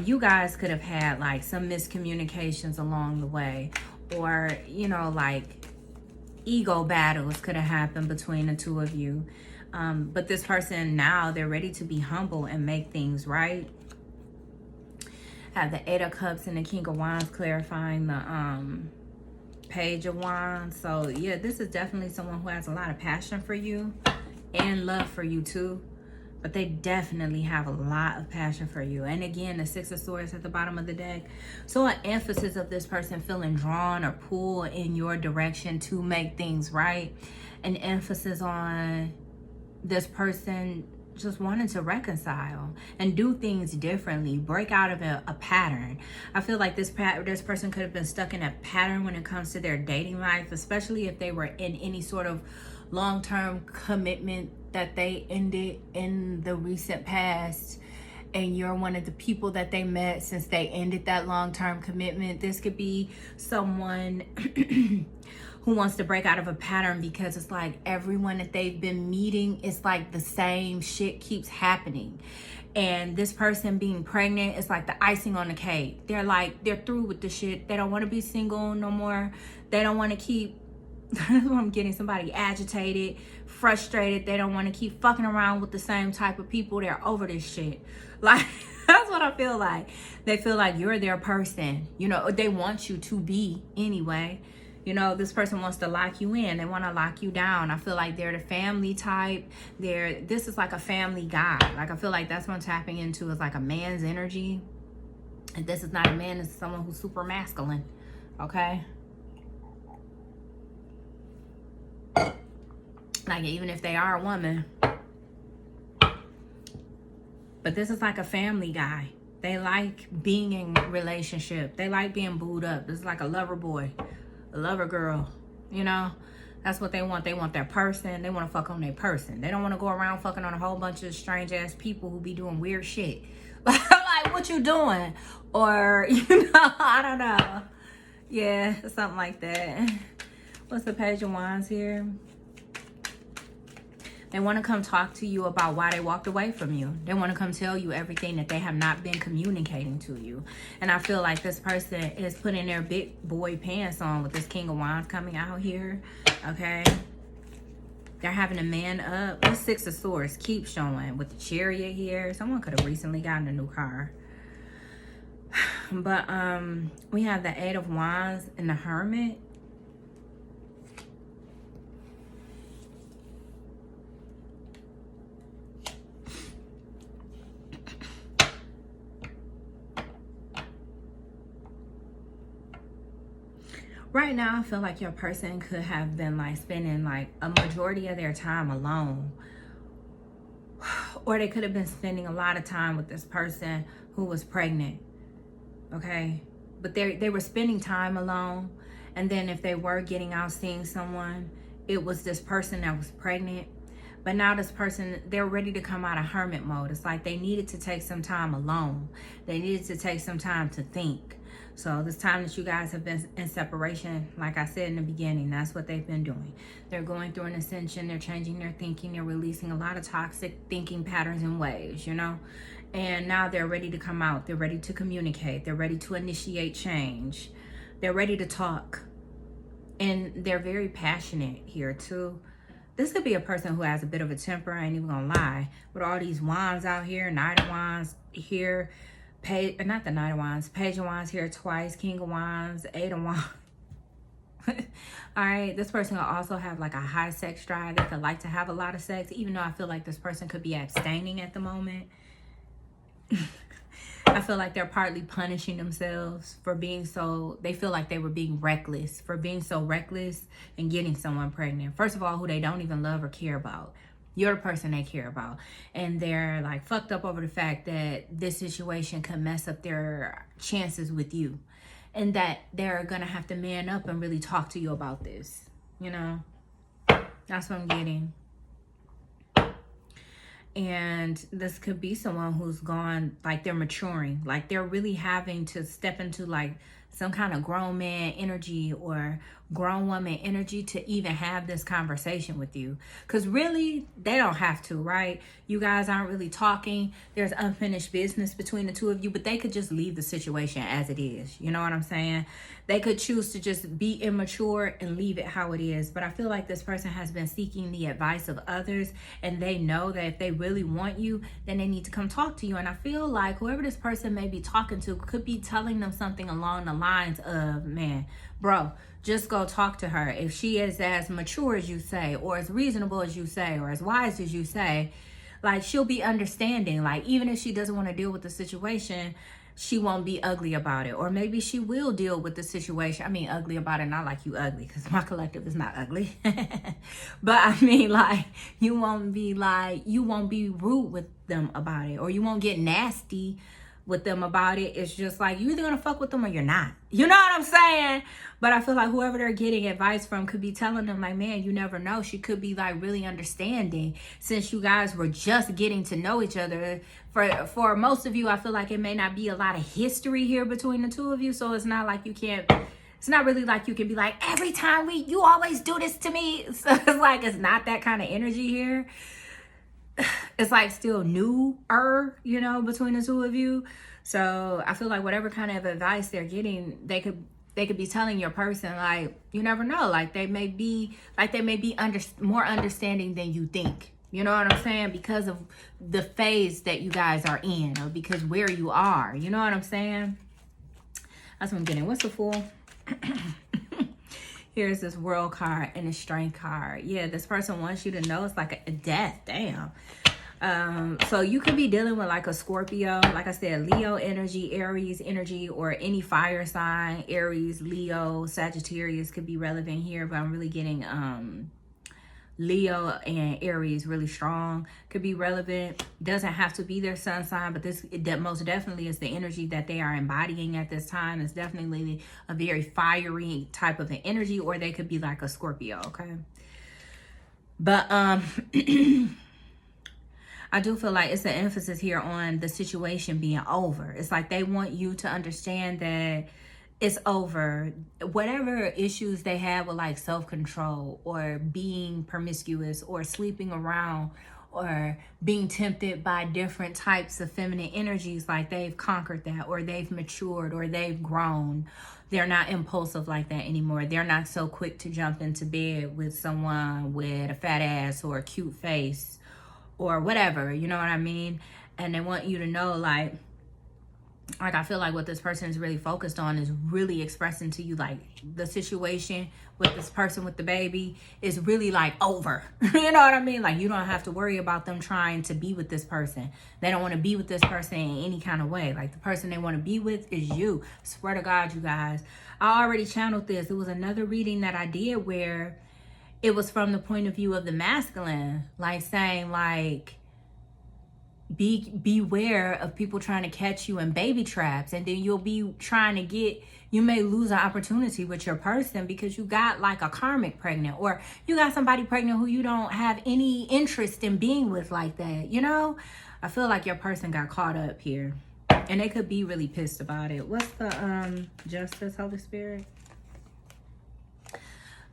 You guys could have had like some miscommunications along the way, or, you know, like ego battles could have happened between the two of you. But this person now, they're ready to be humble and make things right. Have the Eight of Cups and the King of Wands clarifying the Page of Wands. So yeah, this is definitely someone who has a lot of passion for you and love for you too. But they definitely have a lot of passion for you. And again, the Six of Swords at the bottom of the deck. So an emphasis of this person feeling drawn or pulled in your direction to make things right. An emphasis on this person just wanting to reconcile and do things differently, break out of a pattern. I feel like this person could have been stuck in a pattern when it comes to their dating life, especially if they were in any sort of long-term commitment that they ended in the recent past, and you're one of the people that they met since they ended that long-term commitment. This could be someone who wants to break out of a pattern because it's like everyone that they've been meeting, it's like the same shit keeps happening. And this person being pregnant is like the icing on the cake. They're through with the shit. They don't want to be single no more. They don't want to keep I'm getting somebody agitated, frustrated. They don't want to keep fucking around with the same type of people. They're over this shit. Like, that's what I feel like. They feel like you're their person. You know, they want you to be anyway. You know, this person wants to lock you in. They want to lock you down. I feel like they're the family type. This is like a family guy. Like, I feel like that's what I'm tapping into, is like a man's energy. And this is not a man, this is someone who's super masculine. Okay? Like, even if they are a woman. But this is like a family guy. They like being in relationship. They like being booed up. This is like a lover boy, a lover girl. You know, that's what they want. They want their person. They want to fuck on their person. They don't want to go around fucking on a whole bunch of strange ass people who be doing weird shit. Like, what you doing? Or, you know, I don't know. Yeah, something like that. What's the Page of Wands here? They want to come talk to you about why they walked away from you. They want to come tell you everything that they have not been communicating to you. And I feel like this person is putting their big boy pants on with this King of Wands coming out here. Okay. They're having a man up. This Six of Swords keeps showing with the Chariot here. Someone could have recently gotten a new car. But we have the Eight of Wands and the Hermit. Right now, I feel like your person could have been like spending like a majority of their time alone. Or they could have been spending a lot of time with this person who was pregnant. Okay? But they were spending time alone. And then if they were getting out seeing someone, it was this person that was pregnant. But now this person, they're ready to come out of hermit mode. It's like they needed to take some time alone. They needed to take some time to think. So this time that you guys have been in separation, like I said in the beginning, that's what they've been doing. They're going through an ascension. They're changing their thinking. They're releasing a lot of toxic thinking patterns and ways, you know. And now they're ready to come out. They're ready to communicate. They're ready to initiate change. They're ready to talk. And they're very passionate here too. This could be a person who has a bit of a temper. I ain't even gonna lie. With all these wands out here, Knight of Wands here. Not the Knight of Wands, Page of Wands here twice, King of Wands, Eight of Wands. All right, this person will also have like a high sex drive. They could like to have a lot of sex, even though I feel like this person could be abstaining at the moment. I feel like they're partly punishing themselves for being so, they feel like they were being reckless, for being so reckless and getting someone pregnant. First of all, who they don't even love or care about. You're the person they care about. And they're like fucked up over the fact that this situation could mess up their chances with you. And that they're going to have to man up and really talk to you about this. You know? That's what I'm getting. And this could be someone who's gone, like they're maturing. Like they're really having to step into like some kind of grown man energy or grown woman energy to even have this conversation with you. Because really, they don't have to, right? You guys aren't really talking. There's unfinished business between the two of you, but they could just leave the situation as it is. You know what I'm saying? They could choose to just be immature and leave it how it is. But I feel like this person has been seeking the advice of others, and they know that if they really want you, then they need to come talk to you. And I feel like whoever this person may be talking to could be telling them something along the lines of, man, bro, just go talk to her. If she is as mature as you say, or as reasonable as you say, or as wise as you say, like she'll be understanding. Like even if she doesn't want to deal with the situation, she won't be ugly about it, or maybe she will deal with the situation. I mean, ugly about it, not like you ugly, because my collective is not ugly. But I mean, like, you won't be rude with them about it, or you won't get nasty with them about it. It's just like, you're either gonna fuck with them or you're not. You know what I'm saying? But I feel like whoever they're getting advice from could be telling them, like, man, you never know. She could be like really understanding, since you guys were just getting to know each other. For most of you, I feel like it may not be a lot of history here between the two of you. So it's not like you can't, it's not really like you can be like, every time you always do this to me. So it's like, it's not that kind of energy here. It's like still newer, you know, between the two of you. So I feel like whatever kind of advice they're getting, they could be telling your person, like, you never know, like they may be more understanding than you think. You know what I'm saying? Because of the phase that you guys are in, or because where you are. You know what I'm saying? That's what I'm getting. What's the Fool? Here's this World card and a Strength card. Yeah, this person wants you to know it's like a death. Damn. So you could be dealing with like a Scorpio, like I said, Leo energy, Aries energy, or any fire sign. Aries, Leo, Sagittarius could be relevant here, but I'm really getting Leo and Aries really strong, could be relevant. Doesn't have to be their sun sign, but that most definitely is the energy that they are embodying at this time. It's definitely a very fiery type of an energy, or they could be like a Scorpio, okay? But I do feel like it's an emphasis here on the situation being over. It's like they want you to understand that it's over. Whatever issues they have with like self-control, or being promiscuous, or sleeping around, or being tempted by different types of feminine energies, like they've conquered that, or they've matured, or they've grown. They're not impulsive like that anymore. They're not so quick to jump into bed with someone with a fat ass or a cute face or whatever, you know what I mean? And they want you to know, like I feel like what this person is really focused on is really expressing to you, like, the situation with this person with the baby is really like over. You know what I mean? Like, you don't have to worry about them trying to be with this person. They don't want to be with this person in any kind of way. Like, the person they want to be with is you. Swear to God, you guys. I already channeled this. It was another reading that I did where it was from the point of view of the masculine, like saying, like, beware of people trying to catch you in baby traps, and then you may lose an opportunity with your person because you got like a karmic pregnant, or you got somebody pregnant who you don't have any interest in being with like that, you know? I feel like your person got caught up here, and they could be really pissed about it. What's the Justice, Holy Spirit?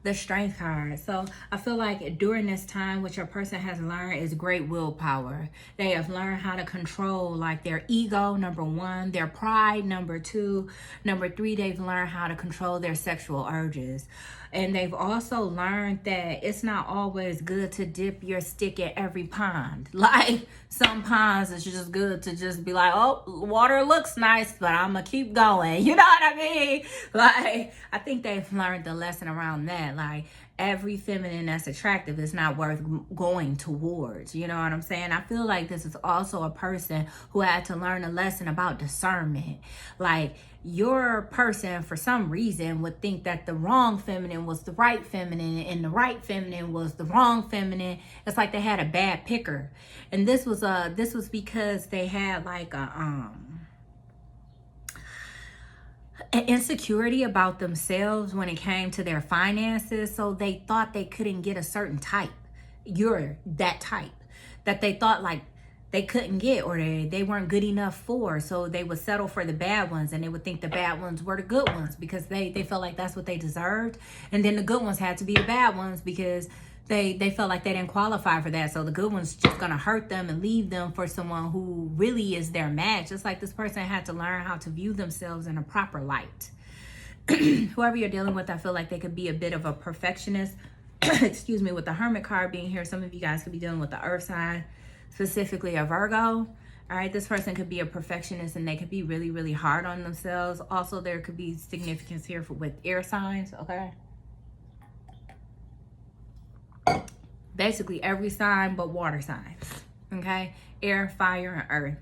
The Strength card. So I feel like during this time, what your person has learned is great willpower. They have learned how to control like their ego, number one, their pride, number two, number three, they've learned how to control their sexual urges. And they've also learned that it's not always good to dip your stick in every pond. Like, some ponds, it's just good to just be like, oh, water looks nice, but I'm going to keep going. You know what I mean? Like, I think they've learned the lesson around that. Like, every feminine that's attractive is not worth going towards. You know what I'm saying? I feel like this is also a person who had to learn a lesson about discernment. Like, your person, for some reason, would think that the wrong feminine was the right feminine, and the right feminine was the wrong feminine. It's like they had a bad picker. And this was because they had like an insecurity about themselves when it came to their finances. So they thought they couldn't get a certain type. You're that type that they thought like they couldn't get, or they weren't good enough for. So they would settle for the bad ones, and they would think the bad ones were the good ones because they felt like that's what they deserved. And then the good ones had to be the bad ones because they felt like they didn't qualify for that. So the good ones just gonna hurt them and leave them for someone who really is their match. Just like this person had to learn how to view themselves in a proper light. Whoever you're dealing with, I feel like they could be a bit of a perfectionist. Excuse me, with the Hermit card being here, some of you guys could be dealing with the earth sign, specifically a Virgo. All right, this person could be a perfectionist, and they could be really, really hard on themselves. Also, there could be significance here with air signs, okay? Basically every sign but water signs, okay? Air, fire, and earth.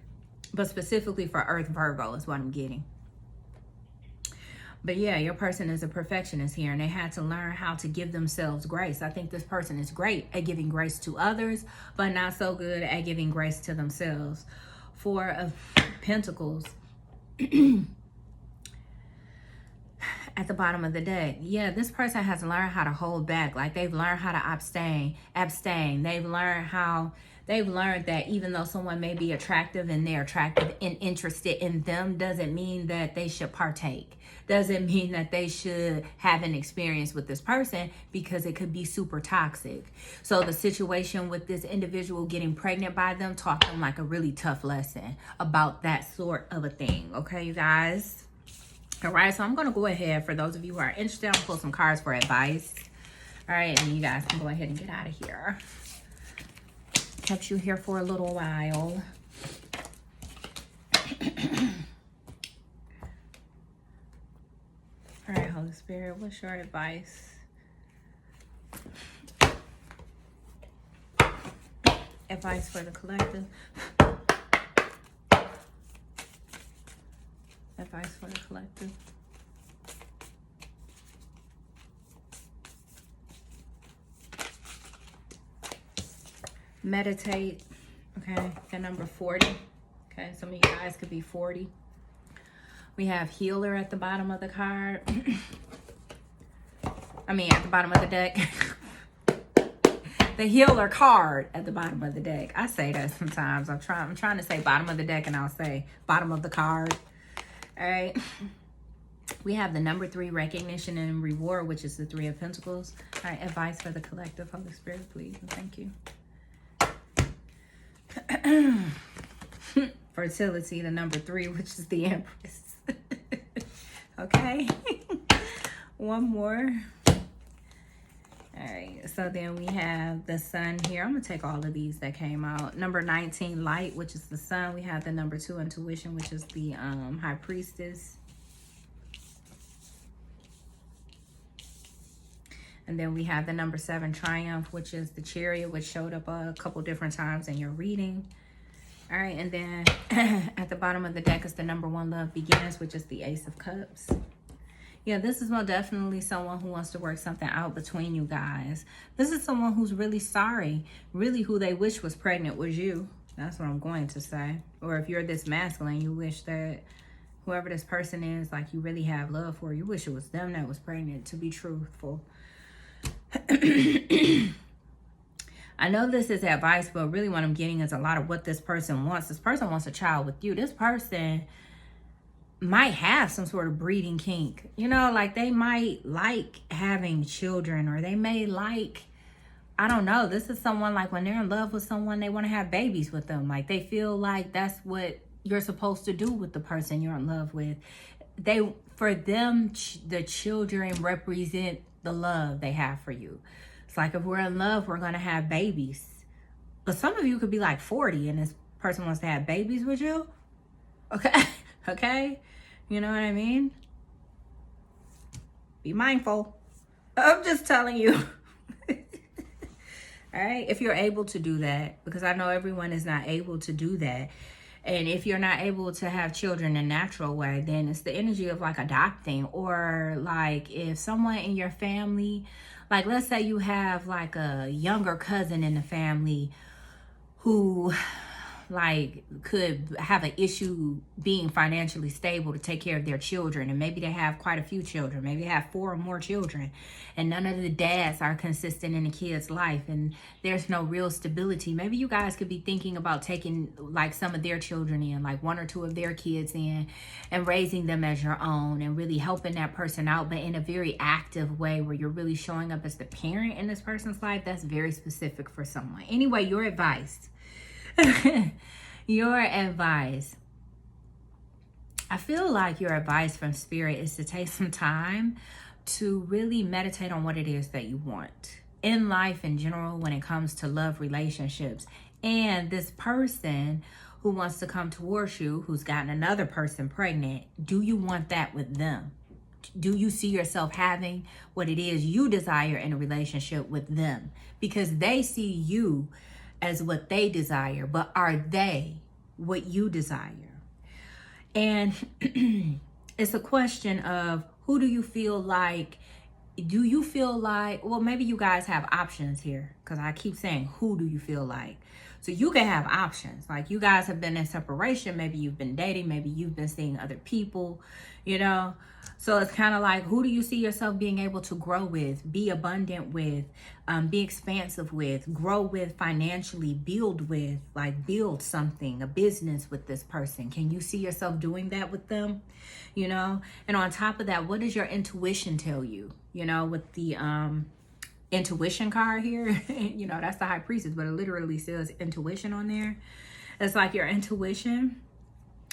but specifically for Earth Virgo is what I'm getting. But yeah, your person is a perfectionist here, and they had to learn how to give themselves grace. I think this person is great at giving grace to others, but not so good at giving grace to themselves. Four of Pentacles at the bottom of the deck. Yeah, this person has learned how to hold back. Like, they've learned how to abstain. They've learned that even though someone may be attractive and they're attractive and interested in them, doesn't mean that they should partake. Doesn't mean that they should have an experience with this person, because it could be super toxic. So the situation with this individual getting pregnant by them taught them like a really tough lesson about that sort of a thing. Okay, you guys? All right, so I'm going to go ahead. For those of you who are interested, I'm going to pull some cards for advice. All right, and you guys can go ahead and get out of here. Kept you here for a little while. All right, Holy Spirit, what's your advice? Advice for the collective. Advice for the collective. Meditate. Okay, the number 40. Okay, some of you guys could be 40. We have healer at the bottom of the card. I mean, at the bottom of the deck. The healer card at the bottom of the deck. I say that sometimes. I'm trying to say bottom of the deck, and I'll say bottom of the card. All right. We have the number 3, recognition and reward, which is the 3 of Pentacles. All right, advice for the collective. Holy Spirit, please, and thank you. Fertility, the number 3, which is the Empress. Okay. One more. All right, so then we have the sun here. I'm gonna take all of these that came out. Number 19, light, which is the sun. We have the number 2, intuition, which is the high priestess. And then we have the number 7, triumph, which is the chariot, which showed up a couple different times in your reading. All right, and then at the bottom of the deck is the number 1, love begins, which is the ace of cups. Yeah, this is most definitely someone who wants to work something out between you guys. This is someone who's really sorry. Really, who they wish was pregnant was you. That's what I'm going to say. Or if you're this masculine, you wish that whoever this person is, like, you really have love for, you wish it was them that was pregnant, to be truthful. I know this is advice, but really what I'm getting is a lot of what this person wants. This person wants a child with you. This person might have some sort of breeding kink. You know, like, they might like having children, or they may like, I don't know. This is someone, like, when they're in love with someone, they want to have babies with them. Like, they feel like that's what you're supposed to do with the person you're in love with. For them, the children represent the love they have for you. It's like, if we're in love, we're going to have babies. But some of you could be like 40 and this person wants to have babies with you. Okay. Okay. You know what I mean? Be mindful. I'm just telling you. All right. If you're able to do that, because I know everyone is not able to do that. And if you're not able to have children in a natural way, then it's the energy of like adopting, or like if someone in your family, like let's say you have like a younger cousin in the family who like could have an issue being financially stable to take care of their children, and maybe they have quite a few children, maybe they have 4 or more children, and none of the dads are consistent in the kid's life, and there's no real stability. Maybe you guys could be thinking about taking like some of their children in, like 1 or 2 of their kids in, and raising them as your own, and really helping that person out, but in a very active way where you're really showing up as the parent in this person's life. That's very specific for someone. Anyway, your advice. Your advice. I feel like your advice from Spirit is to take some time to really meditate on what it is that you want in life in general when it comes to love, relationships. And this person who wants to come towards you, who's gotten another person pregnant, do you want that with them? Do you see yourself having what it is you desire in a relationship with them? Because they see you as what they desire, but are they what you desire. And it's a question of, who do you feel like, well, maybe you guys have options here, because I keep saying, who do you feel like? So you can have options. Like, you guys have been in separation. Maybe you've been dating. Maybe you've been seeing other people, you know? So it's kind of like, who do you see yourself being able to grow with, be abundant with, be expansive with, grow with financially, build with, like build something, a business with this person? Can you see yourself doing that with them? You know? And on top of that, what does your intuition tell you? You know, with the intuition card here, you know, that's the high priestess, but it literally says intuition on there. It's like your intuition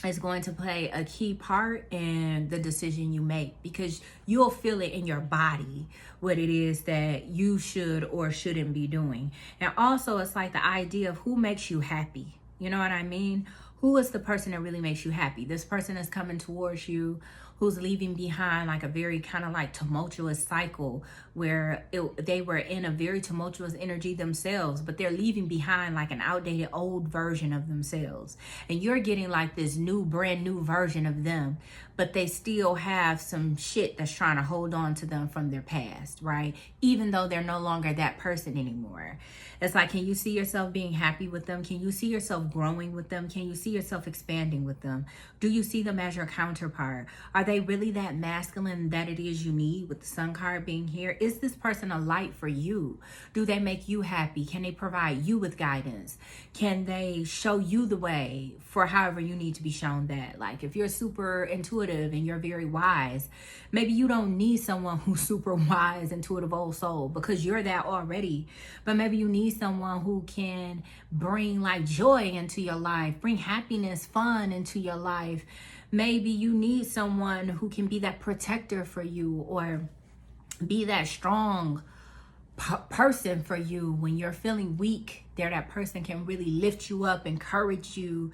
is going to play a key part in the decision you make, because you'll feel it in your body what it is that you should or shouldn't be doing. And also, it's like the idea of who makes you happy. You know what I mean? Who is the person that really makes you happy? This person is coming towards you, who's leaving behind like a very kind of like tumultuous cycle where they were in a very tumultuous energy themselves, but they're leaving behind like an outdated old version of themselves. And you're getting like this new, brand new version of them, but they still have some shit that's trying to hold on to them from their past, right? Even though they're no longer that person anymore. It's like, can you see yourself being happy with them? Can you see yourself growing with them? Can you see yourself expanding with them? Do you see them as your counterpart? Are they really that masculine that it is you need, with the sun card being here? Is this person a light for you? Do they make you happy? Can they provide you with guidance? Can they show you the way for however you need to be shown that? Like, if you're super intuitive and you're very wise, maybe you don't need someone who's super wise, intuitive old soul, because you're that already. But maybe you need someone who can bring like joy into your life, bring happiness, fun into your life. Maybe you need someone who can be that protector for you, or be that strong person for you when you're feeling weak. They're that person can really lift you up, encourage you,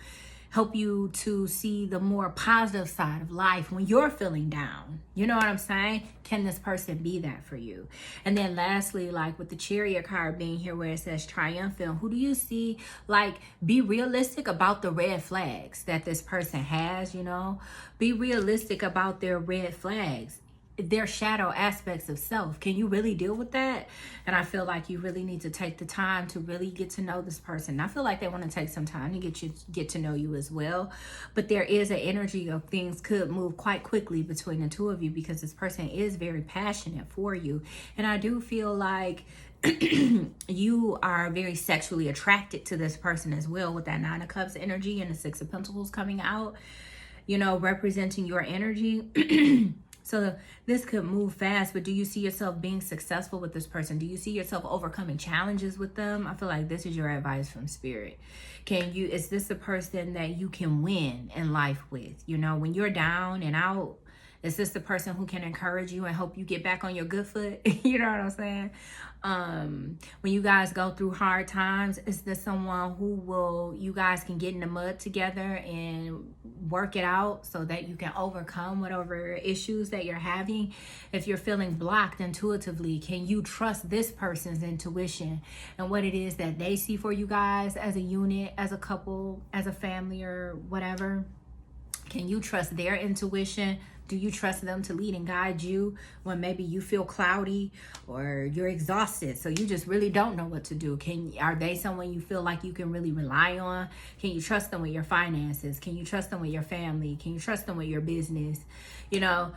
help you to see the more positive side of life when you're feeling down. You know what I'm saying? Can this person be that for you? And then lastly, like with the Chariot card being here where it says triumphant, who do you see? Like, be realistic about the red flags that this person has, you know? Be realistic about their red flags, their shadow aspects of self. Can you really deal with that? And I feel like you really need to take the time to really get to know this person. I feel like they want to take some time to get to know you as well. But there is an energy of things could move quite quickly between the two of you, because this person is very passionate for you. And I do feel like you are very sexually attracted to this person as well, with that 9 of Cups energy and the 6 of Pentacles coming out, you know, representing your energy. So this could move fast, but do you see yourself being successful with this person? Do you see yourself overcoming challenges with them? I feel like this is your advice from Spirit. Is this the person that you can win in life with? You know, when you're down and out, is this the person who can encourage you and help you get back on your good foot? You know what I'm saying? When you guys go through hard times, is this someone who you guys can get in the mud together and work it out so that you can overcome whatever issues that you're having? If you're feeling blocked intuitively, can you trust this person's intuition and what it is that they see for you guys as a unit, as a couple, as a family, or whatever? Can you trust their intuition? Do you trust them to lead and guide you when maybe you feel cloudy or you're exhausted, so you just really don't know what to do? Are they someone you feel like you can really rely on? Can you trust them with your finances? Can you trust them with your family? Can you trust them with your business? You know,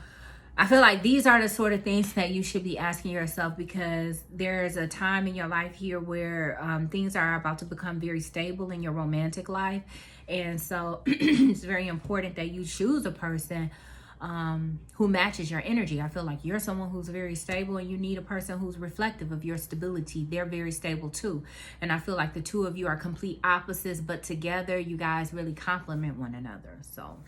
I feel like these are the sort of things that you should be asking yourself, because there's a time in your life here where things are about to become very stable in your romantic life. And so it's very important that you choose a person who matches your energy. I feel like you're someone who's very stable, and you need a person who's reflective of your stability. They're very stable too. And I feel like the two of you are complete opposites, but together you guys really complement one another. So,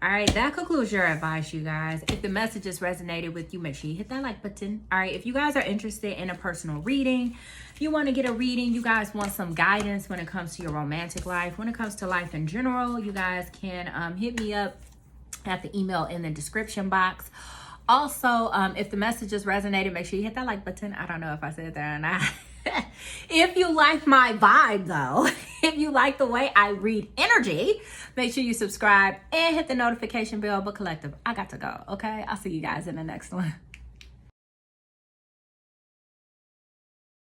all right, that concludes your advice, you guys. If the messages resonated with you, make sure you hit that like button. All right, if you guys are interested in a personal reading, you want to get a reading, you guys want some guidance when it comes to your romantic life, when it comes to life in general, you guys can hit me up at the email in the description box. Also, if the messages resonated, make sure you hit that like button. I don't know if I said that or not. If If you like my vibe though, if you like the way I read energy, make sure you subscribe and hit the notification bell. But collective, I got to go. Okay, I'll see you guys in the next one.